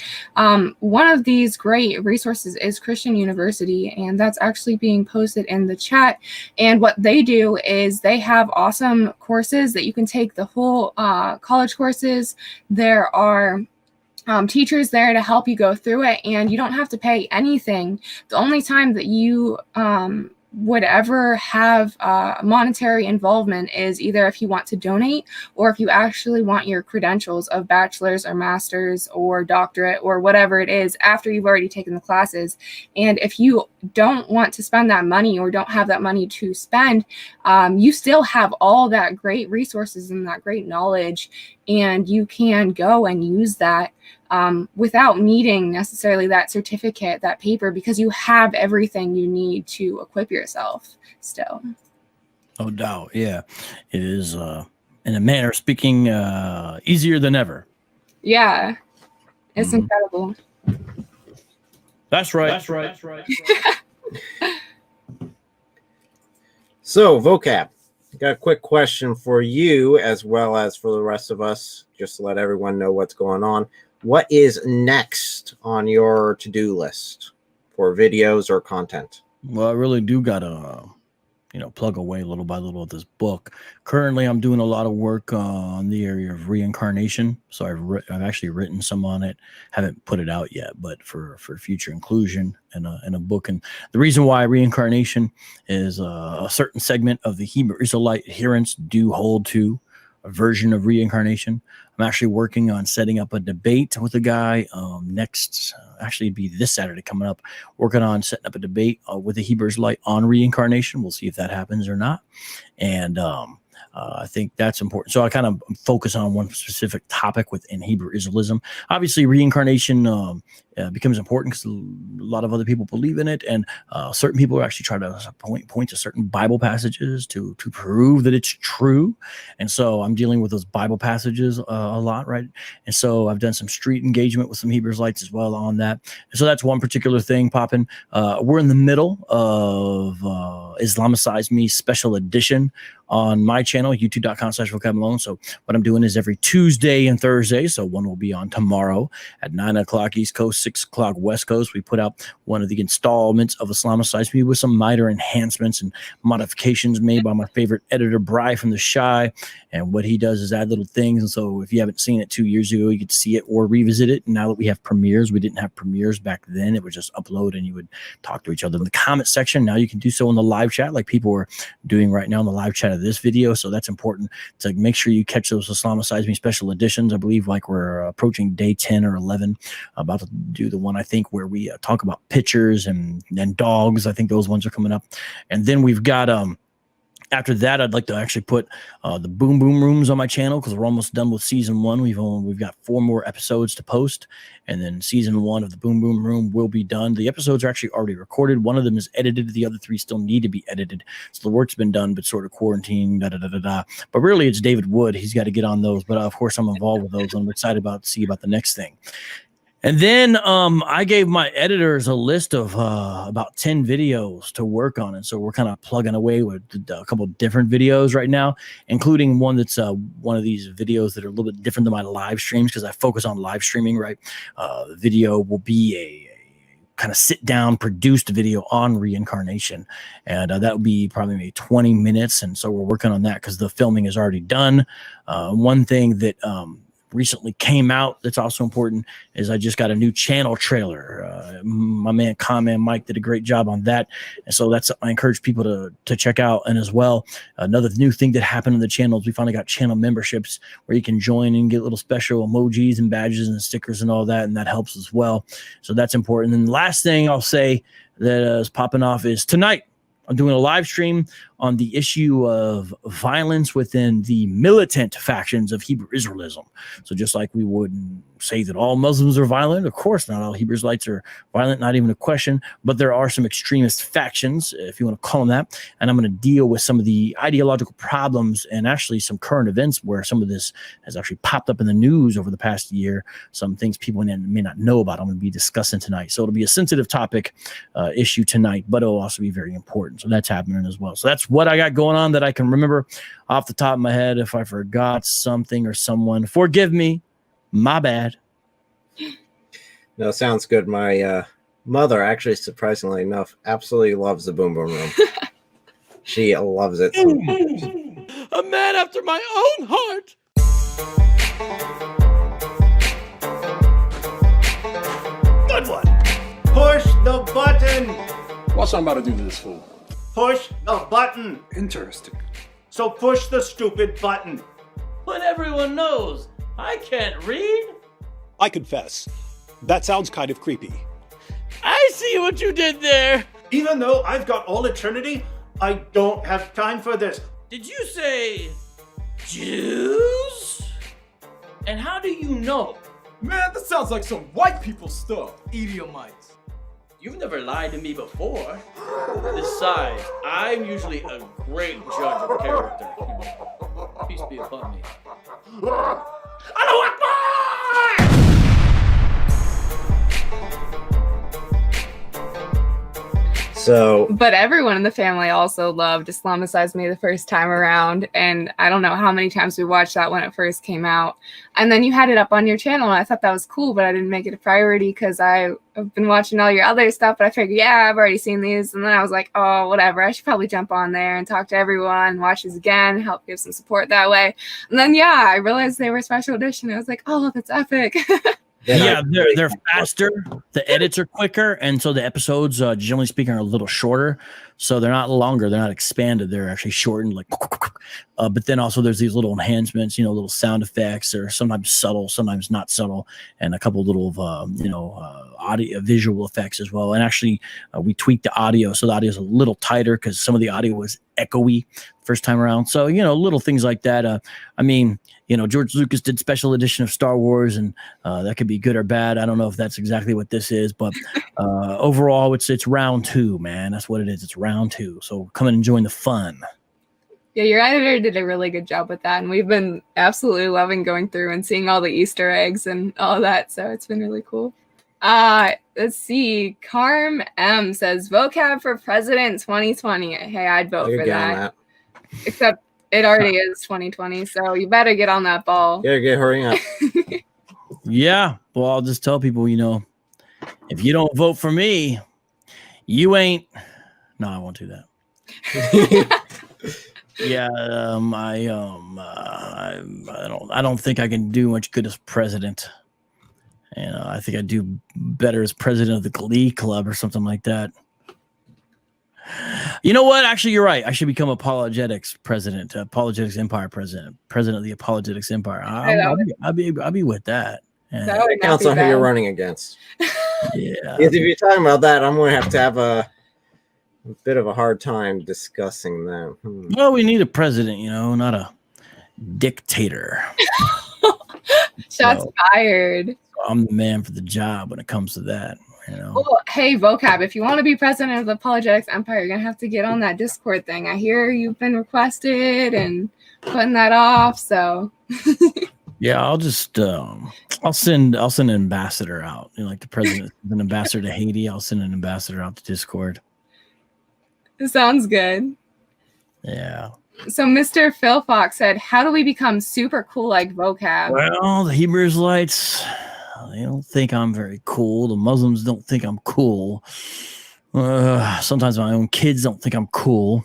one of these great resources is Christian University, and that's actually being posted in the chat. And what they do is they have awesome courses that you can take the whole college courses. There are teachers there to help you go through it, and you don't have to pay anything. The only time that you would ever have monetary involvement is either if you want to donate or if you actually want your credentials of bachelor's or master's or doctorate or whatever it is after you've already taken the classes. And if you don't want to spend that money or don't have that money to spend, you still have all that great resources and that great knowledge, and you can go and use that without needing necessarily that certificate, that paper, because you have everything you need to equip yourself still. No doubt. Yeah. It is, in a manner of speaking, easier than ever. Yeah. It's incredible. That's right. So, Vocab, got a quick question for you as well as for the rest of us, just to let everyone know what's going on. What is next on your to-do list for videos or content? Well, I really do got to, plug away little by little of this book. Currently, I'm doing a lot of work on the area of reincarnation. So I've actually written some on it. Haven't put it out yet, but for future inclusion in a book. And the reason why reincarnation is a certain segment of the Hebrew Israelite adherents do hold to a version of reincarnation. I'm actually working on setting up a debate with a guy next, actually it'd be this Saturday coming up, working on setting up a debate with a Hebrew Israelite on reincarnation. We'll see if that happens or not. And I think that's important. So I kind of focus on one specific topic within Hebrew Israelism. Obviously, reincarnation becomes important because a lot of other people believe in it, and certain people actually try to point to certain Bible passages to prove that it's true. And so I'm dealing with those Bible passages a lot, right? And so I've done some street engagement with some Hebrew Israelites as well on that. And so that's one particular thing popping. We're in the middle of Islamicize Me Special Edition on my channel, youtube.com/Vocab Malone. So what I'm doing is every Tuesday and Thursday, so one will be on tomorrow at 9 o'clock East Coast, 6 o'clock West Coast. We put out one of the installments of Islamicize Me with some minor enhancements and modifications made by my favorite editor, Bry from The Shy. And what he does is add little things. And so if you haven't seen it 2 years ago, you could see it or revisit it. And now that we have premieres, we didn't have premieres back then. It would just upload and you would talk to each other in the comment section. Now you can do so in the live chat like people are doing right now in the live chat of this video. So that's important to make sure you catch those Islamicize Me special editions. I believe like we're approaching day 10 or 11, about to do the one I think where we talk about pictures and dogs. I think those ones are coming up. And then we've got After that, I'd like to actually put the Boom Boom Rooms on my channel because we're almost done with season 1. We've got 4 more episodes to post, and then season 1 of the Boom Boom Room will be done. The episodes are actually already recorded. One of them is edited. The other 3 still need to be edited. So the work's been done, but sort of quarantine. But really, it's David Wood. He's got to get on those. But of course, I'm involved with those. I'm excited to see about the next thing. And then I gave my editors a list of about 10 videos to work on. And so we're kind of plugging away with a couple of different videos right now, including one that's one of these videos that are a little bit different than my live streams because I focus on live streaming, right? The video will be a kind of sit down produced video on reincarnation. And that would be probably maybe 20 minutes. And so we're working on that because the filming is already done. One thing that recently came out that's also important is I just got a new channel trailer. My man Comment Mike did a great job on that, and so that's I encourage people to check out. And as well, another new thing that happened in the channel is we finally got channel memberships where you can join and get little special emojis and badges and stickers and all that, and that helps as well. So that's important. And the last thing I'll say that is popping off is tonight I'm doing a live stream on the issue of violence within the militant factions of Hebrew Israelism. So just like we wouldn't say that all Muslims are violent, of course not all Hebrew Israelites are violent, not even a question, but there are some extremist factions, if you want to call them that, and I'm going to deal with some of the ideological problems and actually some current events where some of this has actually popped up in the news over the past year, some things people may not know about. I'm going to be discussing tonight. So it'll be a sensitive topic issue tonight, but it'll also be very important. So that's happening as well. So that's what I got going on that I can remember off the top of my head. If I forgot something or someone, forgive me. My bad. No, sounds good. My mother, actually, surprisingly enough, absolutely loves the Boom Boom Room. She loves it. A man after my own heart. Good one. Push the button. What's I'm about to do to this fool? Push the button. Interesting. So push the stupid button. But everyone knows I can't read. I confess, that sounds kind of creepy. I see what you did there. Even though I've got all eternity, I don't have time for this. Did you say Jews? And how do you know? Man, that sounds like some white people stuff. Idiomites. You've never lied to me before. Besides, I'm usually a great judge of character. Peace be upon me. So, But everyone in the family also loved Islamicized Me the first time around. And I don't know how many times we watched that when it first came out. And then you had it up on your channel. And I thought that was cool, but I didn't make it a priority because I've been watching all your other stuff. But I figured, yeah, I've already seen these. And then I was like, oh, whatever. I should probably jump on there and talk to everyone, watch these again, help give some support that way. And then, yeah, I realized they were special edition. I was like, oh, that's epic. Yeah, they're faster. The edits are quicker, and so the episodes, generally speaking, are a little shorter. So they're not longer, they're not expanded. They're actually shortened, like. But then also there's these little enhancements, little sound effects, or sometimes subtle, sometimes not subtle, and a couple little, audio, visual effects as well. And actually, we tweaked the audio, so the audio is a little tighter because some of the audio was echoey first time around. So little things like that. George Lucas did special edition of Star Wars, and that could be good or bad. I don't know if that's exactly what this is, but overall, it's round 2, man. That's what it is. It's round 2. So come and join the fun. Yeah, your editor did a really good job with that. And we've been absolutely loving going through and seeing all the Easter eggs and all that. So it's been really cool. Let's see. Carm M says, Vocab for President 2020. Hey, I'd vote for that. Except it already is 2020, so you better get on that ball. Yeah, hurry up. Yeah, well, I'll just tell people, if you don't vote for me, you ain't. No, I won't do that. Yeah, I don't think I can do much good as president. I think I'd do better as president of the Glee Club or something like that. You know what? Actually, you're right. I should become Apologetics president, Apologetics Empire president of the Apologetics Empire. I'll be with that. Yeah. That would Counts on who you're running against. Yeah. If you're talking about that, I'm going to have a bit of a hard time discussing that. Well, we need a president, not a dictator. Shots fired. I'm the man for the job when it comes to that. Well, hey, Vocab, if you want to be president of the Apologetics Empire, you're going to have to get on that Discord thing. I hear you've been requested and putting that off, so. Yeah, I'll just I'll send an ambassador out. Like the president, an ambassador to Haiti. I'll send an ambassador out to Discord. It sounds good. Yeah. So Mr. Phil Fox said, how do we become super cool like Vocab? Well, the Hebrew Israelites, they don't think I'm very cool. The Muslims don't think I'm cool. Sometimes my own kids don't think I'm cool.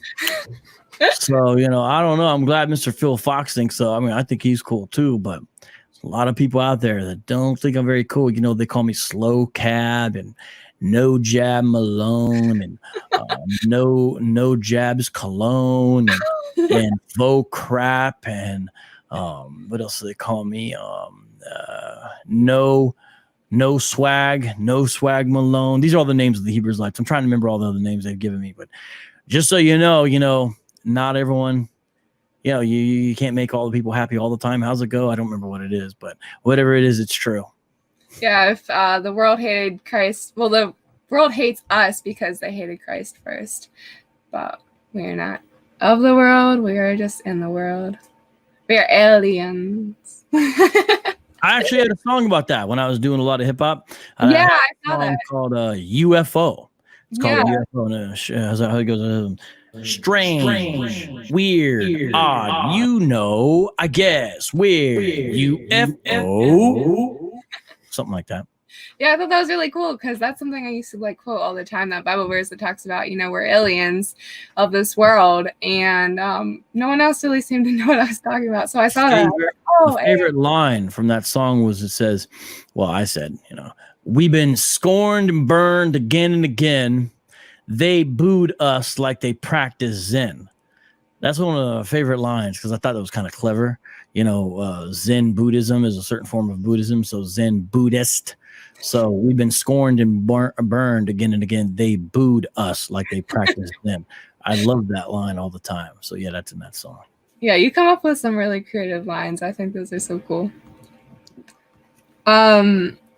So, I don't know. I'm glad Mr. Phil Fox thinks so. I mean, I think he's cool too, but there's a lot of people out there that don't think I'm very cool. They call me slow cab and no jab Malone and no jabs cologne and Vocab and what else do they call me? No swag Malone. These are all the names of the Hebrew Israelites. I'm trying to remember all the other names they've given me, but just so you know, not everyone, you can't make all the people happy all the time. How's it go? I don't remember what it is, but whatever it is, it's true. Yeah, if the world hated Christ, well, the world hates us because they hated Christ first, but we are not of the world. We are just in the world. We are aliens. I actually had a song about that when I was doing a lot of hip hop. Yeah, I saw that. Called UFO. It's called UFO. And how it goes. Strange, weird, odd. I guess weird. UFO. Something like that. Yeah, I thought that was really cool because that's something I used to quote all the time. That Bible verse that talks about, we're aliens of this world, and no one else really seemed to know what I was talking about. So I saw that. My favorite line from that song was it says, I said, we've been scorned and burned again and again. They booed us like they practiced Zen. That's one of my favorite lines because I thought that was kind of clever. Zen Buddhism is a certain form of Buddhism, so Zen Buddhist. So we've been scorned and burned again and again. They booed us like they practiced Zen. I love that line all the time. So yeah, that's in that song. Yeah, you come up with some really creative lines. I think those are so cool.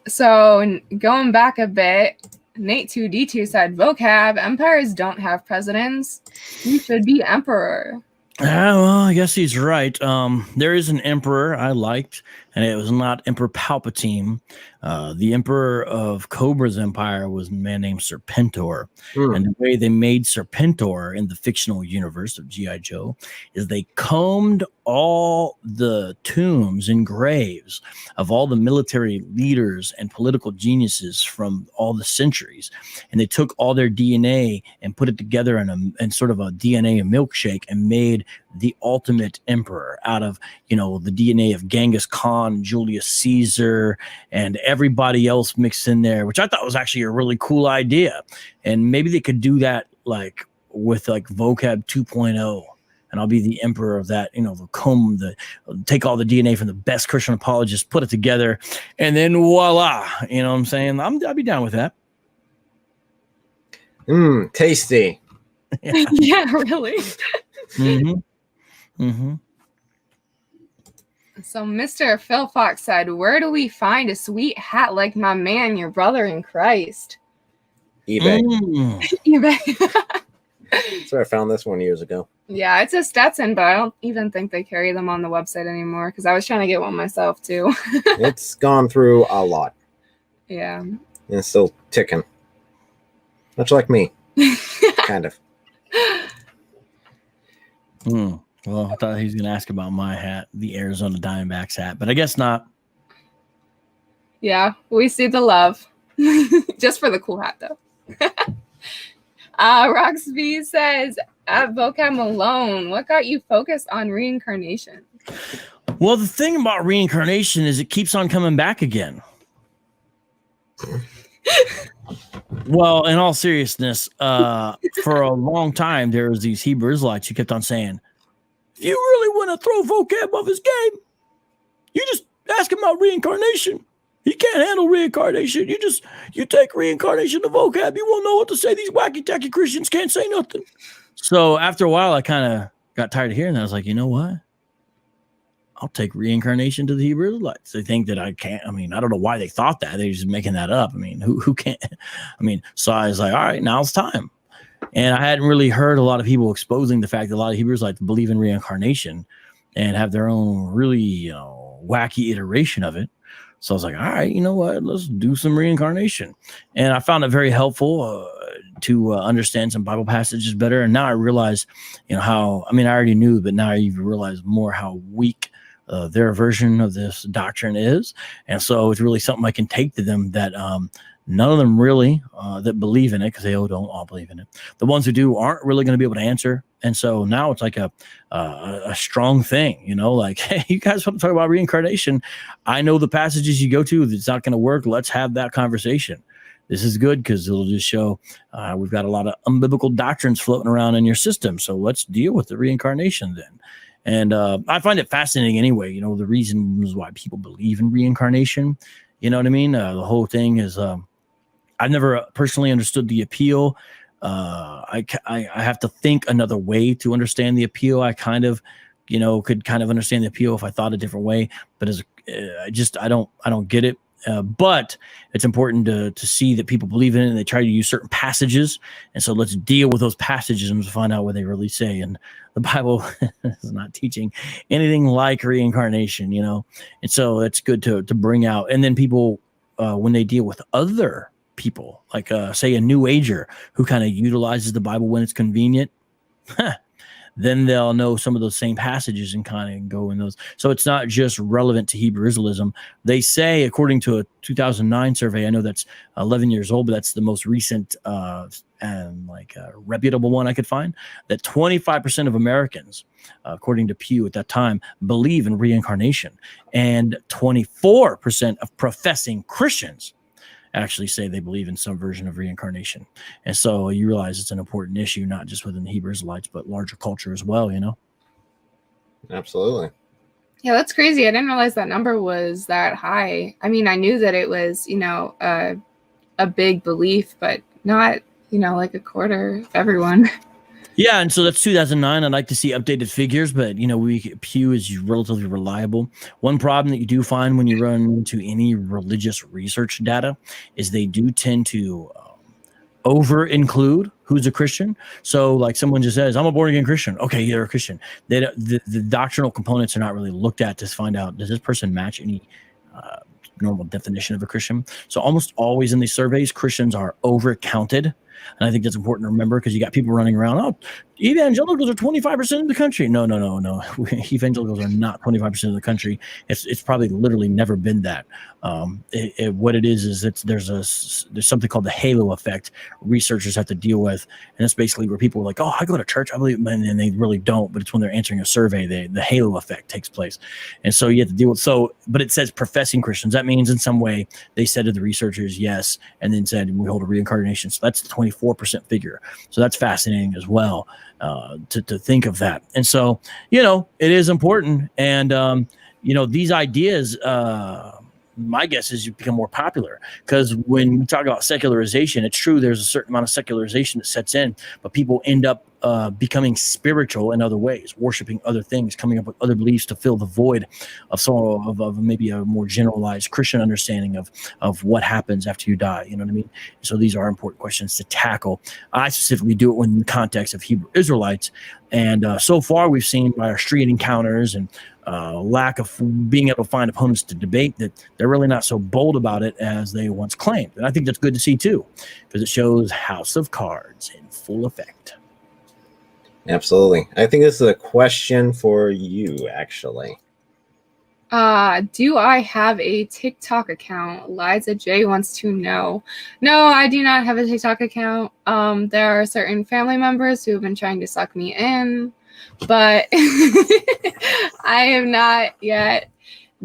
So going back a bit, Nate2D2 said, Vocab, empires don't have presidents. You should be emperor. Well, I guess he's right. There is an emperor I liked, and it was not Emperor Palpatine. The emperor of Cobra's empire was a man named Serpentor. And the way they made Serpentor in the fictional universe of G.I. Joe is they combed all the tombs and graves of all the military leaders and political geniuses from all the centuries. And they took all their DNA and put it together in sort of a DNA milkshake and made the ultimate emperor out of, the DNA of Genghis Khan, Julius Caesar, and everybody else mixed in there, which I thought was actually a really cool idea. And maybe they could do that with Vocab 2.0. And I'll be the emperor of that, take all the DNA from the best Christian apologists, put it together, and then voila. You know what I'm saying? I'll be down with that. Tasty. Yeah, really. So Mr. Phil Fox said, where do we find a sweet hat like my man, your brother in Christ? eBay. eBay. So I found this one years ago. Yeah, it's a Stetson, but I don't even think they carry them on the website anymore because I was trying to get one myself too. It's gone through a lot. Yeah. And it's still ticking. Much like me. Kind of. Well, I thought he was going to ask about my hat, the Arizona Diamondbacks hat, but I guess not. Yeah, we see the love. Just for the cool hat, though. Roxby says, at Vocab Malone, what got you focused on reincarnation? Well, the thing about reincarnation is it keeps on coming back again. Well, in all seriousness, for a long time, there was these Hebrew Israelites who kept on saying, if you really want to throw Vocab off his game, you just ask him about reincarnation. He can't handle reincarnation. You take reincarnation to vocab, you won't know what to say. These wacky tacky Christians can't say nothing. So after a while, I kind of got tired of hearing that. I was like, you know what? I'll take reincarnation to the Hebrew Israelites. They think that I can't. I mean, I don't know why they thought that. They're just making that up. I mean, who can't? I mean, so I was like, all right, now it's time. And I hadn't really heard a lot of people exposing the fact that a lot of Hebrew Israelites believe in reincarnation and have their own really wacky iteration of it. So I was like, all right, you know what? Let's do some reincarnation. And I found it very helpful to understand some Bible passages better. And now I realize, how, I already knew, but now I even realize more how weak their version of this doctrine is. And so it's really something I can take to them that none of them really that believe in it, because they don't all believe in it. The ones who do aren't really going to be able to answer. And so now it's like a strong thing, like, hey, you guys want to talk about reincarnation? I know the passages you go to. It's not going to work. Let's have that conversation. This is good because it'll just show we've got a lot of unbiblical doctrines floating around in your system. So let's deal with the reincarnation then. And I find it fascinating anyway, the reasons why people believe in reincarnation. You know what I mean? The whole thing is I've never personally understood the appeal. I have to think another way to understand the appeal. I kind of, could kind of understand the appeal if I thought a different way, but I don't get it. But it's important to see that people believe in it and they try to use certain passages. And so let's deal with those passages and find out what they really say. And the Bible is not teaching anything like reincarnation, and so it's good to bring out. And then people, when they deal with other people, like say a New Ager who kind of utilizes the Bible when it's convenient, then they'll know some of those same passages and kind of go in those. So it's not just relevant to Hebrew Israelism. They say, according to a 2009 survey, I know that's 11 years old, but that's the most recent and reputable one I could find, that 25% of Americans, according to Pew at that time, believe in reincarnation, and 24% of professing Christians actually say they believe in some version of reincarnation. And so you realize it's an important issue, not just within the Hebrew Israelites, but larger culture as well, Absolutely. Yeah, that's crazy. I didn't realize that number was that high. I knew that it was, a big belief, but not, like a quarter of everyone. Yeah, and so that's 2009. I'd like to see updated figures, but Pew is relatively reliable. One problem that you do find when you run into any religious research data is they do tend to over include who's a Christian. So like someone just says, I'm a born again Christian. Okay, you're a Christian. The doctrinal components are not really looked at to find out, does this person match any normal definition of a Christian? So almost always in these surveys, Christians are over counted. And I think that's important to remember, because you got people running around, evangelicals are 25% of the country. No. Evangelicals are not 25% of the country. It's probably literally never been that. What it is there's something called the halo effect researchers have to deal with. And it's basically where people are like, I go to church, I believe, and they really don't. But it's when they're answering a survey, the halo effect takes place. And so you have to deal with, but it says professing Christians. That means in some way they said to the researchers, yes, and then said, we hold a reincarnation. So that's the 24% figure. So that's fascinating as well, to think of that. And so, it is important. And, these ideas, my guess is you become more popular, because when we talk about secularization, it's true, there's a certain amount of secularization that sets in, but people end up becoming spiritual in other ways, worshiping other things, coming up with other beliefs to fill the void of maybe a more generalized Christian understanding of what happens after you die. You know what I mean? So these are important questions to tackle. I specifically do it in the context of Hebrew Israelites. And so far we've seen by our street encounters and lack of being able to find opponents to debate that they're really not so bold about it as they once claimed. And I think that's good to see too, because it shows House of Cards in full effect. Absolutely. I think this is a question for you, actually. Do I have a TikTok account? Liza J wants to know. No, I do not have a TikTok account. There are certain family members who have been trying to suck me in, but I have not yet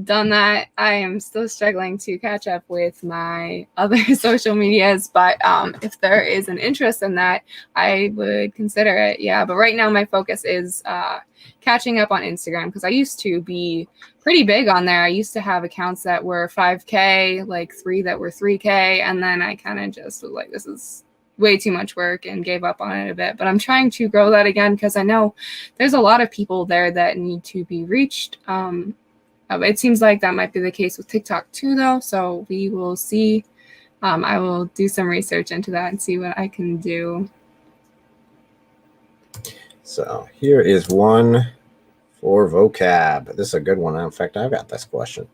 done that. I am still struggling to catch up with my other social medias, but if there is an interest in that, I would consider it. Yeah, but right now my focus is catching up on Instagram, because I used to be pretty big on there. I used to have accounts that were 5K, like 3 that were 3K, and then I kind of just was like, this is way too much work, and gave up on it a bit. But I'm trying to grow that again, because I know there's a lot of people there that need to be reached. It seems like that might be the case with TikTok too, though. So we will see. I will do some research into that and see what I can do. So here is one for vocab. This is a good one. In fact, I've got this question.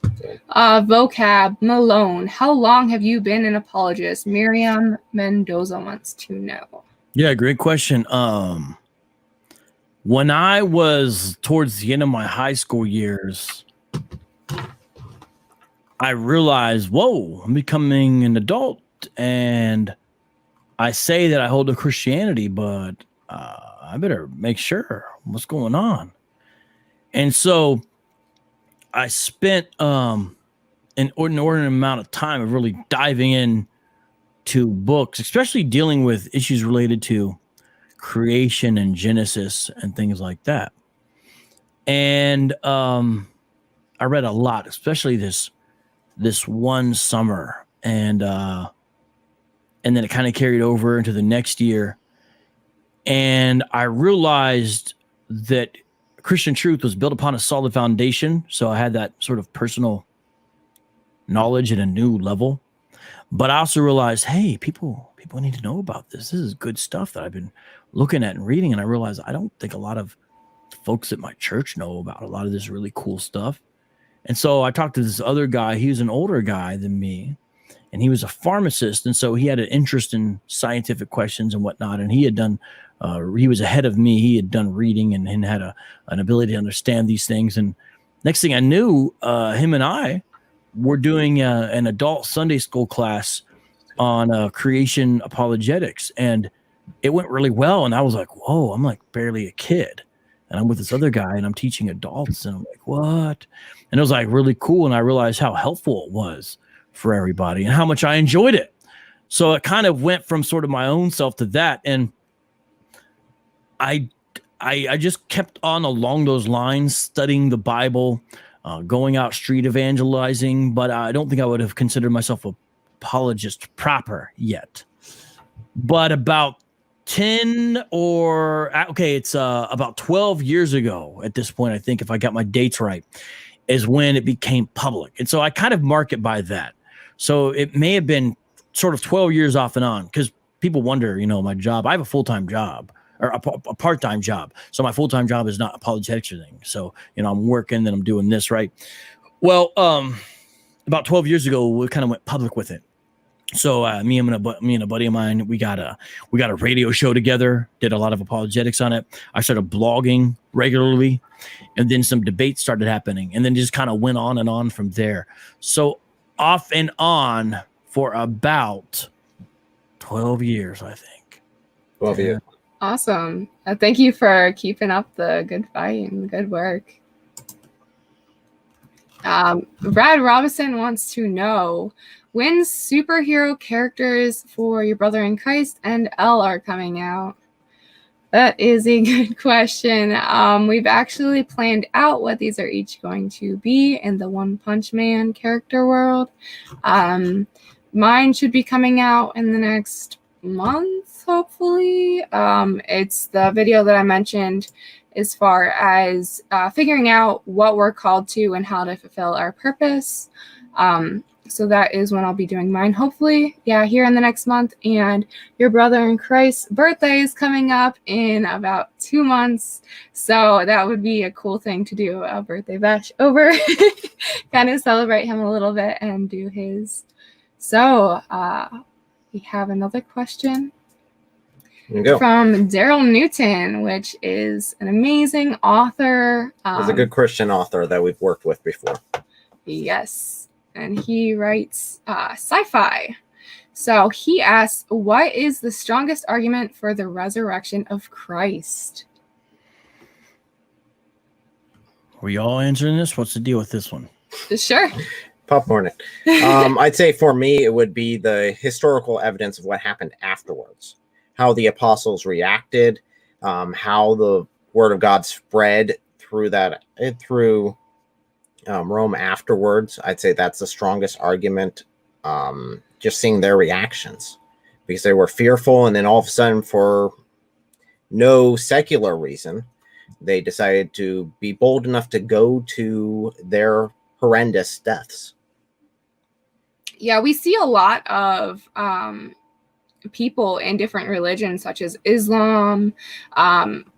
Okay. Vocab, Malone. How long have you been an apologist? Miriam Mendoza wants to know. Yeah, great question. When I was towards the end of my high school years, I realized, whoa, I'm becoming an adult, and I say that I hold to Christianity, but I better make sure what's going on. And so I spent an inordinate amount of time of really diving in to books, especially dealing with issues related to creation and Genesis and things like that. And I read a lot, especially this one summer, and then it kind of carried over into the next year. And I realized that Christian truth was built upon a solid foundation. So I had that sort of personal knowledge at a new level. But I also realized, hey, people need to know about this. This is good stuff that I've been looking at and reading. And I realized I don't think a lot of folks at my church know about a lot of this really cool stuff. And so I talked to this other guy. He was an older guy than me, and he was a pharmacist. And so he had an interest in scientific questions and whatnot. And he had done, he was ahead of me. He had done reading and had an ability to understand these things. And next thing I knew, him and I were doing an adult Sunday school class on creation apologetics. And it went really well. And I was like, whoa, I'm like barely a kid. And I'm with this other guy and I'm teaching adults. And I'm like, what? And it was like really cool. And I realized how helpful it was for everybody and how much I enjoyed it. So it kind of went from sort of my own self to that. And I just kept on along those lines, studying the Bible, going out street evangelizing, but I don't think I would have considered myself a apologist proper yet. But about 10 or okay, it's about 12 years ago at this point, I think, if I got my dates right, is when it became public. And so I kind of mark it by that. So it may have been sort of 12 years off and on, because people wonder, my job. I have a full-time job, or a part-time job. So my full-time job is not apologetics or anything. So, I'm working, then I'm doing this, right? Well, about 12 years ago, we kind of went public with it. So me and a buddy of mine, we got a radio show together, did a lot of apologetics on it. I started blogging regularly, and then some debates started happening, and then just kind of went on and on from there. So off and on for about 12 years, I think. 12 years. Awesome. Thank you for keeping up the good fight and the good work. Brad Robinson wants to know when superhero characters for Your Brother in Christ and L are coming out. That is a good question. We've actually planned out what these are each going to be in the One Punch Man character world. Mine should be coming out in the next month, hopefully. It's the video that I mentioned as far as figuring out what we're called to and how to fulfill our purpose. So that is when I'll be doing mine, hopefully. Yeah, here in the next month. And Your Brother in Christ's birthday is coming up in about 2 months. So that would be a cool thing to do, a birthday bash over, kind of celebrate him a little bit and do his. So we have another question from Daryl Newton, which is an amazing author. He's a good Christian author that we've worked with before. Yes. And he writes sci-fi. So he asks, what is the strongest argument for the resurrection of Christ? Were you all answering this? What's the deal with this one? Sure. Popcorn it. I'd say for me, it would be the historical evidence of what happened afterwards, how the apostles reacted, how the word of God spread through Rome afterwards. I'd say that's the strongest argument. Just seeing their reactions, because they were fearful, and then all of a sudden, for no secular reason, they decided to be bold enough to go to their horrendous deaths. Yeah, we see a lot of people in different religions, such as Islam,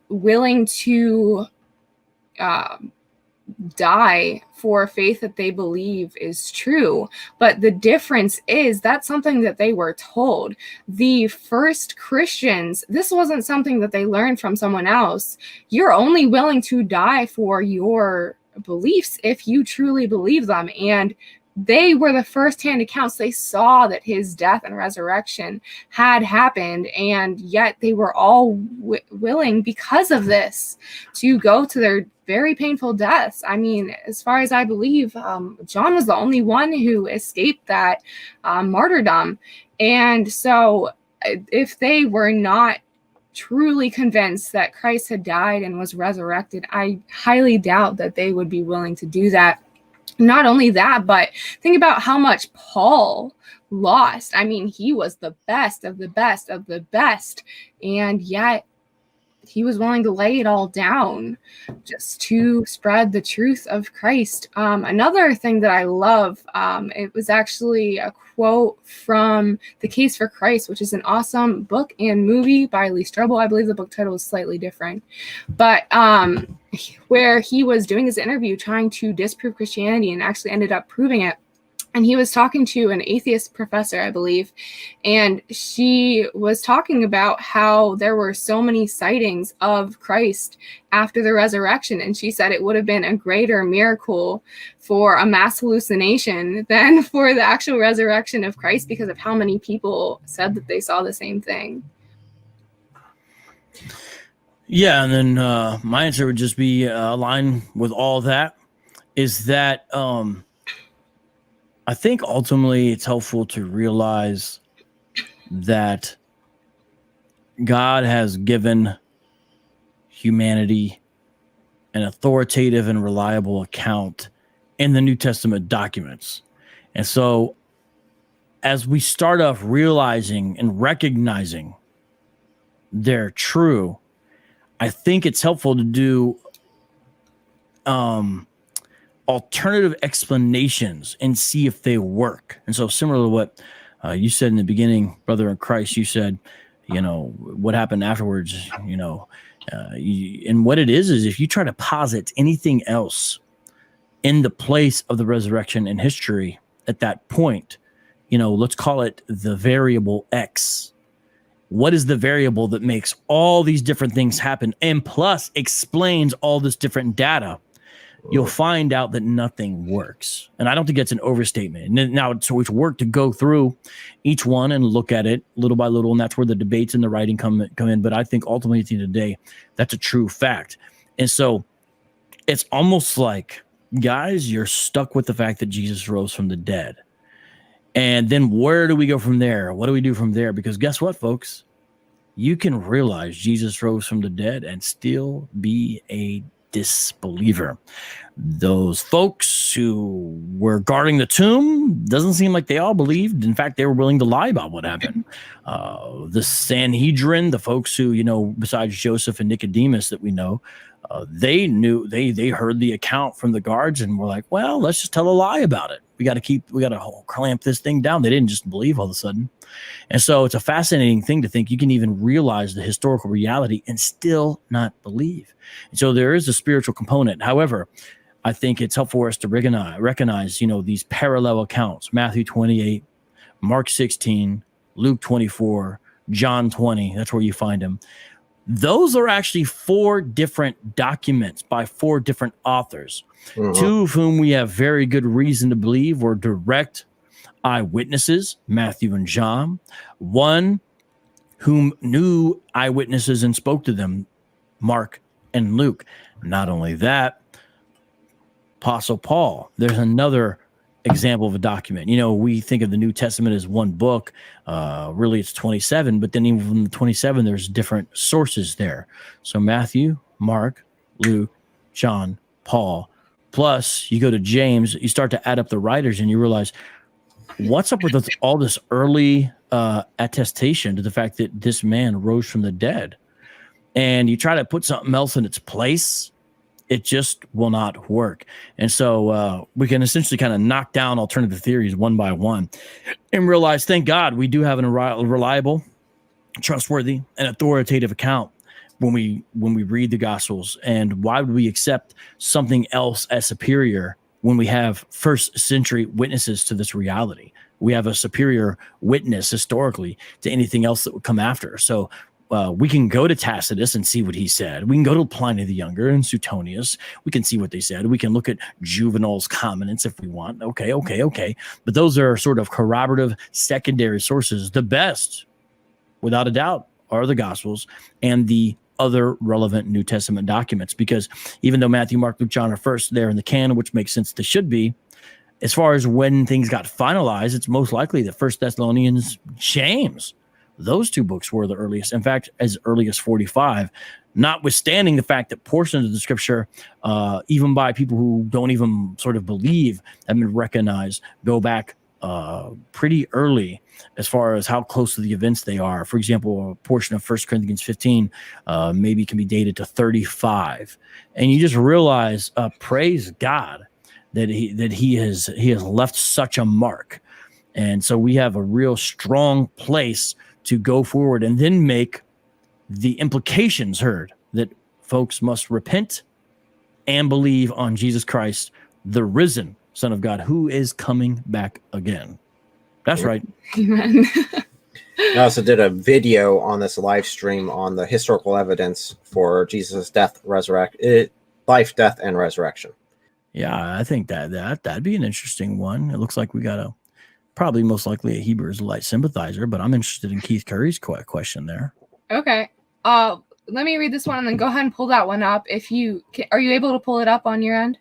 willing to die for a faith that they believe is true. But the difference is that's something that they were told. The first Christians, this wasn't something that they learned from someone else. You're only willing to die for your beliefs if you truly believe them. And they were the first-hand accounts. They saw that his death and resurrection had happened, and yet they were all willing, because of this, to go to their very painful deaths. I mean, as far as I believe, John was the only one who escaped that martyrdom. And so if they were not truly convinced that Christ had died and was resurrected, I highly doubt that they would be willing to do that. Not only that, but think about how much Paul lost. I mean, he was the best of the best of the best, and yet he was willing to lay it all down just to spread the truth of Christ. Another thing that I love, it was actually a quote from The Case for Christ, which is an awesome book and movie by Lee Strobel. I believe the book title is slightly different, but where he was doing his interview trying to disprove Christianity and actually ended up proving it. And he was talking to an atheist professor, I believe, and she was talking about how there were so many sightings of Christ after the resurrection. And she said it would have been a greater miracle for a mass hallucination than for the actual resurrection of Christ, because of how many people said that they saw the same thing. Yeah, and then my answer would just be aligned with all that, is that I think ultimately it's helpful to realize that God has given humanity an authoritative and reliable account in the New Testament documents. And so as we start off realizing and recognizing they're true, I think it's helpful to do alternative explanations and see if they work. And so similar to what you said in the beginning, brother in Christ, you said, what happened afterwards, and what it is if you try to posit anything else in the place of the resurrection in history at that point, let's call it the variable X. What is the variable that makes all these different things happen and plus explains all this different data? You'll find out that nothing works. And I don't think that's an overstatement. And now it's work to go through each one and look at it little by little. And that's where the debates and the writing come in. But I think ultimately at the end of the day, that's a true fact. And so it's almost like, guys, you're stuck with the fact that Jesus rose from the dead. And then where do we go from there? What do we do from there? Because guess what, folks? You can realize Jesus rose from the dead and still be a disbeliever. Those folks who were guarding the tomb, doesn't seem like they all believed. In fact, they were willing to lie about what happened. The Sanhedrin, the folks who, besides Joseph and Nicodemus that we know, they knew, they heard the account from the guards and were like, well, let's just tell a lie about it. We got to clamp this thing down. They didn't just believe all of a sudden. And so it's a fascinating thing to think you can even realize the historical reality and still not believe. And so there is a spiritual component. However, I think it's helpful for us to recognize, these parallel accounts, Matthew 28, Mark 16, Luke 24, John 20. That's where you find them. Those are actually 4 different documents by 4 different authors, 2 of whom we have very good reason to believe were direct eyewitnesses, Matthew and John, 1 whom knew eyewitnesses and spoke to them, Mark and Luke. Not only that, Apostle Paul. There's another example of a document. You know, we think of the New Testament as one book. Really, it's 27, but then even from the 27, there's different sources there. So Matthew, Mark, Luke, John, Paul. Plus, you go to James, you start to add up the writers, and you realize what's up with all this early attestation to the fact that this man rose from the dead. And you try to put something else in its place, it just will not work. And so we can essentially kind of knock down alternative theories one by one and realize, thank God, we do have a reliable, trustworthy, and authoritative account when we read the Gospels. And why would we accept something else as superior when we have first century witnesses to this reality? We have a superior witness historically to anything else that would come after. So we can go to Tacitus and see what he said. We can go to Pliny the Younger and Suetonius. We can see what they said. We can look at Juvenal's comments if we want. Okay. But those are sort of corroborative secondary sources. The best, without a doubt, are the Gospels and the other relevant New Testament documents, because even though Matthew, Mark, Luke, John are first there in the canon, which makes sense they should be, as far as when things got finalized, it's most likely that 1 Thessalonians, James, those two books were the earliest. In fact, as early as 45, notwithstanding the fact that portions of the scripture, even by people who don't even sort of believe, have been recognized, go back pretty early as far as how close to the events they are. For example, a portion of 1 Corinthians 15 maybe can be dated to 35. And you just realize, praise God, that he has left such a mark. And so we have a real strong place to go forward and then make the implications heard that folks must repent and believe on Jesus Christ, the risen Son of God, who is coming back again. That's right. Amen. I also did a video on this live stream on the historical evidence for Jesus' life, death, and resurrection. Yeah, I think that'd be an interesting one. It looks like we got probably most likely a Hebrew Israelite sympathizer, but I'm interested in Keith Curry's question there. Okay. Let me read this one and then go ahead and pull that one up. If you are you able to pull it up on your end?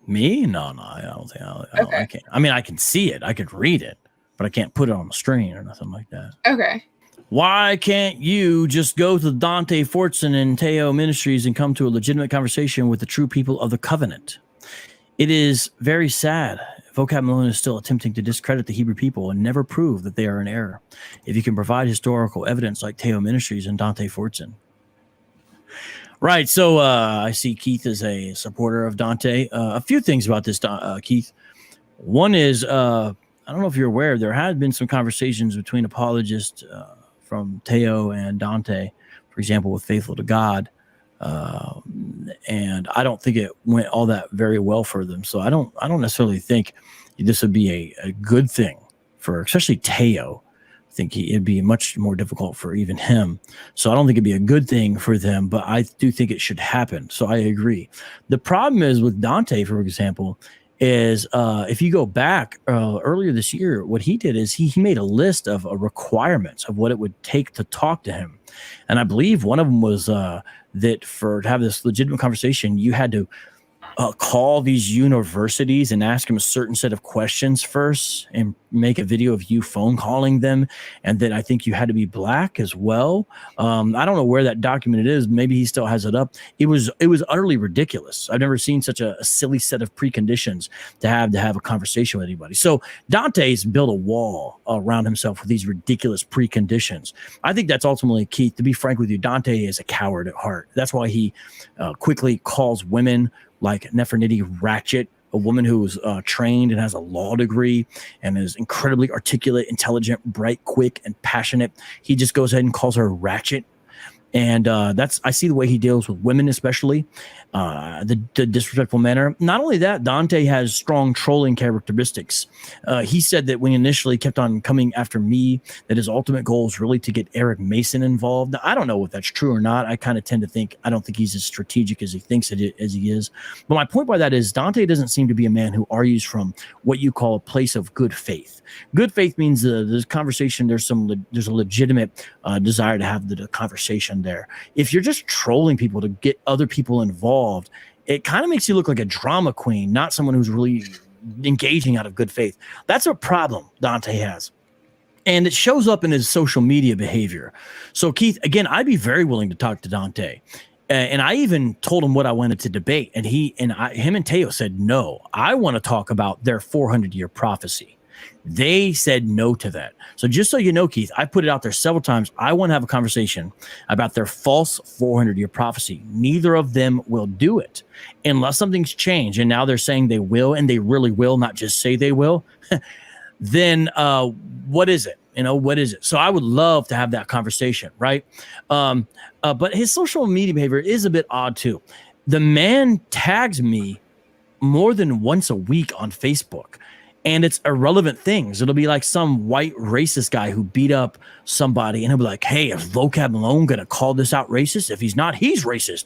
Me? No, I don't think I can't. I mean, I can see it. I could read it, but I can't put it on the screen or nothing like that. Okay. Why can't you just go to Dante Fortson and Teo Ministries and come to a legitimate conversation with the true people of the covenant? It is very sad. Vocab Malone is still attempting to discredit the Hebrew people and never prove that they are in error. If you can provide historical evidence like Teo Ministries and Dante Fortson. Right. So I see Keith is a supporter of Dante. A few things about this, Keith. One is, I don't know if you're aware, there had been some conversations between apologists from Teo and Dante, for example, with Faithful to God. And I don't think it went all that very well for them. So I don't necessarily think this would be a good thing for, especially Teo. I think it'd be much more difficult for even him. So I don't think it'd be a good thing for them, but I do think it should happen. So I agree. The problem is with Dante, for example, is if you go back earlier this year, what he did is he made a list of requirements of what it would take to talk to him. And I believe one of them was that to have this legitimate conversation, you had to call these universities and ask them a certain set of questions first and make a video of you phone calling them. And then I think you had to be black as well. I don't know where that document is. Maybe he still has it up. It was utterly ridiculous. I've never seen such a silly set of preconditions to have a conversation with anybody. So Dante's built a wall around himself with these ridiculous preconditions. I think that's ultimately key. To be frank with you, Dante is a coward at heart. That's why he quickly calls women like Nefertiti ratchet, a woman who is trained and has a law degree and is incredibly articulate, intelligent, bright, quick, and passionate. He just goes ahead and calls her ratchet. And I see the way he deals with women, especially the disrespectful manner. Not only that, Dante has strong trolling characteristics. He said that when he initially kept on coming after me, that his ultimate goal is really to get Eric Mason involved. Now, I don't know if that's true or not. I kind of tend to think, I don't think he's as strategic as he thinks as he is. But my point by that is Dante doesn't seem to be a man who argues from what you call a place of good faith. Good faith means this conversation, there's a legitimate desire to have the conversation there. If you're just trolling people to get other people involved it kind of makes you look like a drama queen, not someone who's really engaging out of good faith. That's a problem Dante has. And it shows up in his social media behavior. So Keith, again, I'd be very willing to talk to Dante. And I even told him what I wanted to debate. And him and Teo said, no, I want to talk about their 400-year prophecy. They said no to that. So just so you know, Keith, I put it out there several times. I want to have a conversation about their false 400-year prophecy. Neither of them will do it unless something's changed. And now they're saying they will, and they really will, not just say they will. Then what is it? What is it? So I would love to have that conversation, right? But his social media behavior is a bit odd too. The man tags me more than once a week on Facebook, and it's irrelevant things. It'll be like some white racist guy who beat up somebody, and he'll be like, hey, is Vocab Malone going to call this out racist? If he's not, he's racist.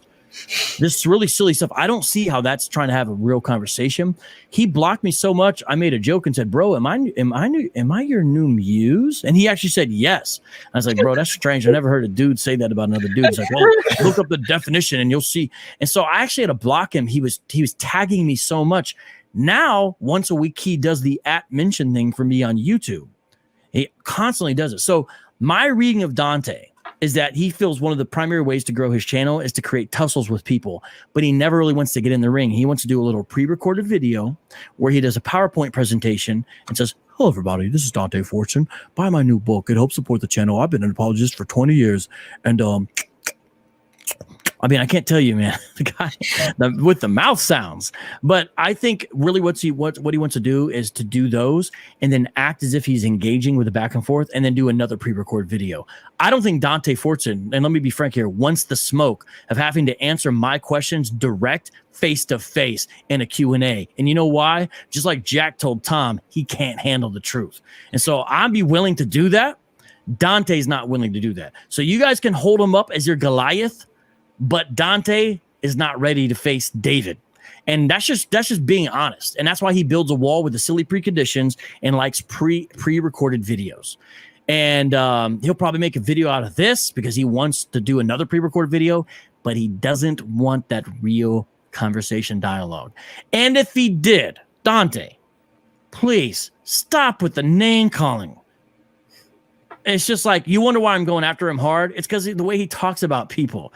This really silly stuff. I don't see how that's trying to have a real conversation. He blocked me so much. I made a joke and said, bro, am I your new muse? And he actually said yes. I was like, bro, that's strange. I never heard a dude say that about another dude. He's like, well, look up the definition and you'll see. And so I actually had to block him. He was tagging me so much. Now, once a week, he does the @mention thing for me on YouTube. He constantly does it. So my reading of Dante is that he feels one of the primary ways to grow his channel is to create tussles with people, but he never really wants to get in the ring. He wants to do a little pre-recorded video where he does a PowerPoint presentation and says, hello, everybody. This is Dante Fortune. Buy my new book. It helps support the channel. I've been an apologist for 20 years. And I mean, I can't tell you, man, the guy with the mouth sounds, but I think really what he wants to do is to do those and then act as if he's engaging with the back and forth and then do another pre-record video. I don't think Dante Fortune, and let me be frank here, wants the smoke of having to answer my questions direct face to face in a Q&A. And you know why? Just like Jack told Tom, he can't handle the truth. And so I'd be willing to do that. Dante's not willing to do that. So you guys can hold him up as your Goliath, but Dante is not ready to face David. And that's just being honest. And that's why he builds a wall with the silly preconditions and likes pre-recorded videos. And he'll probably make a video out of this because he wants to do another pre-recorded video, but he doesn't want that real conversation dialogue. And if he did, Dante, please stop with the name calling. It's just like, you wonder why I'm going after him hard. It's because the way he talks about people.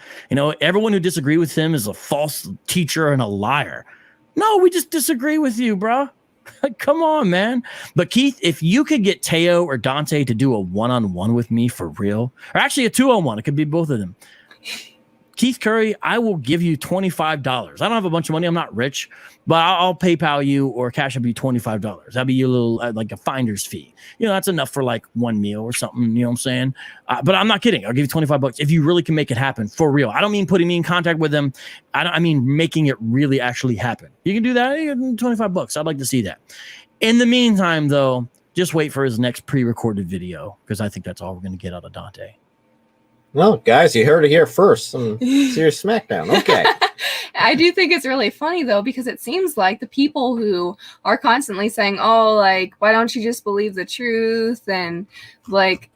Everyone who disagrees with him is a false teacher and a liar. No, we just disagree with you, bro. Come on, man. But Keith, if you could get Teo or Dante to do a one-on-one with me for real, or actually a 2-on-1, it could be both of them. Keith Curry, I will give you $25. I don't have a bunch of money. I'm not rich, but I'll PayPal you or cash up you $25. That'd be your little, like a finder's fee. That's enough for like one meal or something. You know what I'm saying? But I'm not kidding. I'll give you $25 if you really can make it happen for real. I don't mean putting me in contact with them. I mean making it really actually happen. You can do that. You get $25. I'd like to see that. In the meantime, though, just wait for his next pre-recorded video because I think that's all we're going to get out of Dante. Well, guys, you heard it here first. Some serious smackdown. Okay. I do think it's really funny, though, because it seems like the people who are constantly saying, oh, like, why don't you just believe the truth? And, like,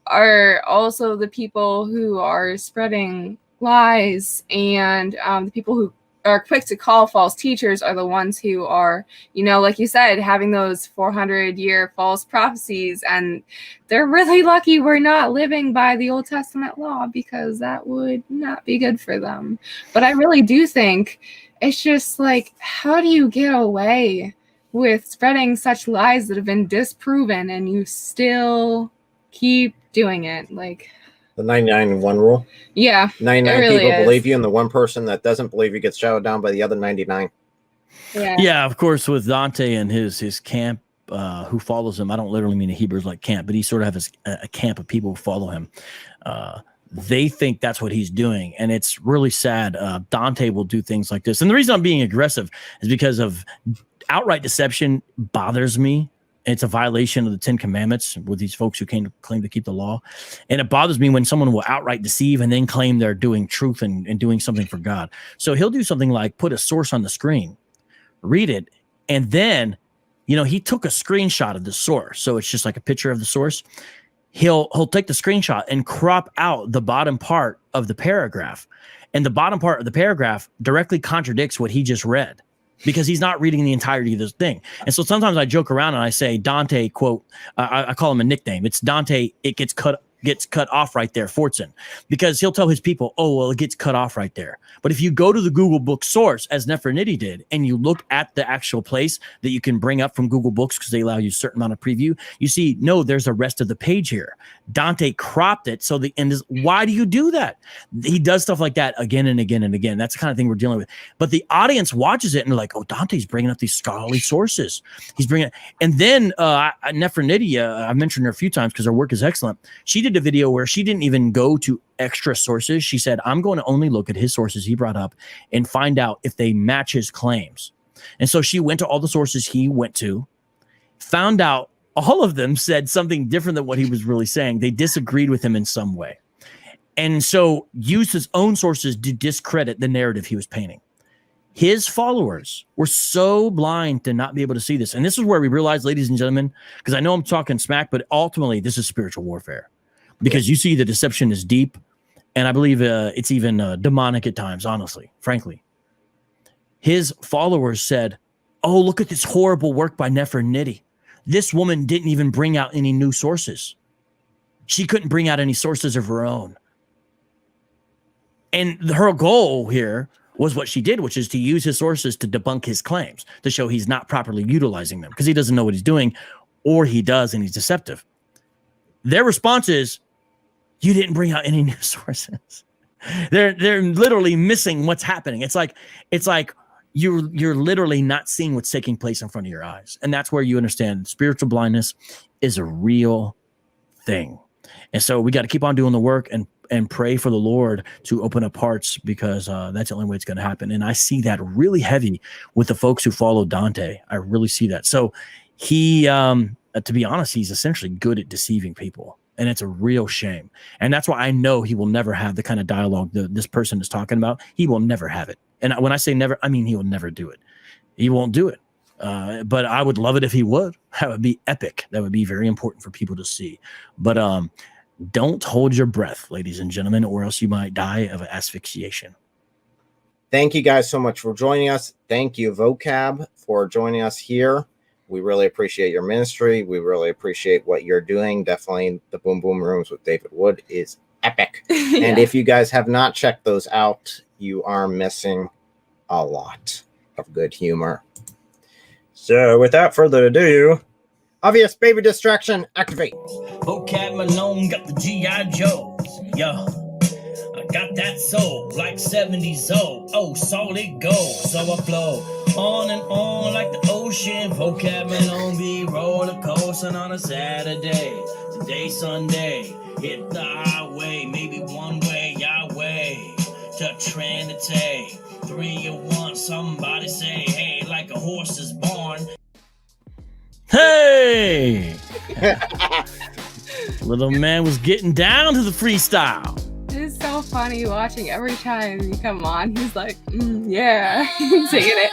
are also the people who are spreading lies. And the people who are quick to call false teachers are the ones who are, like you said, having those 400-year false prophecies. And they're really lucky we're not living by the Old Testament law because that would not be good for them. But I really do think it's just like, how do you get away with spreading such lies that have been disproven and you still keep doing it? Like, the 99-1 rule. Yeah. 99 really people is. believe you, and the one person that doesn't believe you gets shouted down by the other 99. Yeah. Of course, with Dante and his camp who follows him, I don't literally mean a Hebrews like camp, but he sort of has a camp of people who follow him. They think that's what he's doing, and it's really sad. Dante will do things like this. And the reason I'm being aggressive is because of outright deception bothers me. It's a violation of the 10 Commandments with these folks who claim to keep the law. And it bothers me when someone will outright deceive and then claim they're doing truth and doing something for God. So he'll do something like put a source on the screen, read it, and then, he took a screenshot of the source. So it's just like a picture of the source. he'll take the screenshot and crop out the bottom part of the paragraph. And the bottom part of the paragraph directly contradicts what he just read, because he's not reading the entirety of this thing. And so sometimes I joke around and I say, Dante, quote, I call him a nickname. It's Dante, it gets cut off right there, Fortson, because he'll tell his people, oh, well, it gets cut off right there. But if you go to the Google book source, as Nefertiti did, and you look at the actual place that you can bring up from Google Books, because they allow you a certain amount of preview, you see, no, there's a rest of the page here. Dante cropped it. So the end is, why do you do that? He does stuff like that again and again and again. That's the kind of thing we're dealing with. But the audience watches it and they're like, oh, Dante's bringing up these scholarly sources. He's bringing it. And then Nefertiti, I've mentioned her a few times because her work is excellent. She did a video where she didn't even go to extra sources. She said, I'm going to only look at his sources he brought up and find out if they match his claims. And so she went to all the sources he went to, found out all of them said something different than what he was really saying. They disagreed with him in some way. And so used his own sources to discredit the narrative he was painting. His followers were so blind to not be able to see this. And this is where we realize, ladies and gentlemen, because I know I'm talking smack, but ultimately this is spiritual warfare, because you see the deception is deep. And I believe it's even demonic at times, honestly, frankly. His followers said, oh, look at this horrible work by Nefertiti. This woman didn't even bring out any new sources. She couldn't bring out any sources of her own. And her goal here was what she did, which is to use his sources to debunk his claims, to show he's not properly utilizing them because he doesn't know what he's doing, or he does and he's deceptive. Their response is, you didn't bring out any new sources. They're literally missing what's happening. It's like you're literally not seeing what's taking place in front of your eyes. And that's where you understand spiritual blindness is a real thing. And so we got to keep on doing the work and pray for the Lord to open up hearts, because that's the only way it's going to happen. And I see that really heavy with the folks who follow Dante. I really see that. So he, to be honest, he's essentially good at deceiving people. And it's a real shame. And that's why I know he will never have the kind of dialogue that this person is talking about. He will never have it. And when I say never, I mean he will never do it. He won't do it. But I would love it if he would. That would be epic. That would be very important for people to see. But don't hold your breath, ladies and gentlemen, or else you might die of asphyxiation. Thank you guys so much for joining us. Thank you, Vocab, for joining us here. We really appreciate your ministry. We really appreciate what you're doing. Definitely the Boom Boom Rooms with David Wood is epic. Yeah. And if you guys have not checked those out, you are missing a lot of good humor. So without further ado, obvious baby distraction, activate. Vocab Malone got the G.I. Joes. Yo, I got that soul like 70s old. Oh, solid gold. So I flow on and on like the ocean. Vocab Malone be roller coasting on a Saturday. Today, Sunday, hit the highway. Maybe one way, Yahweh. To Trinity. 3 or 1, somebody say, hey, like a horse is born. Hey! Little man was getting down to the freestyle. It's so funny watching every time you come on. He's like, yeah, singing it.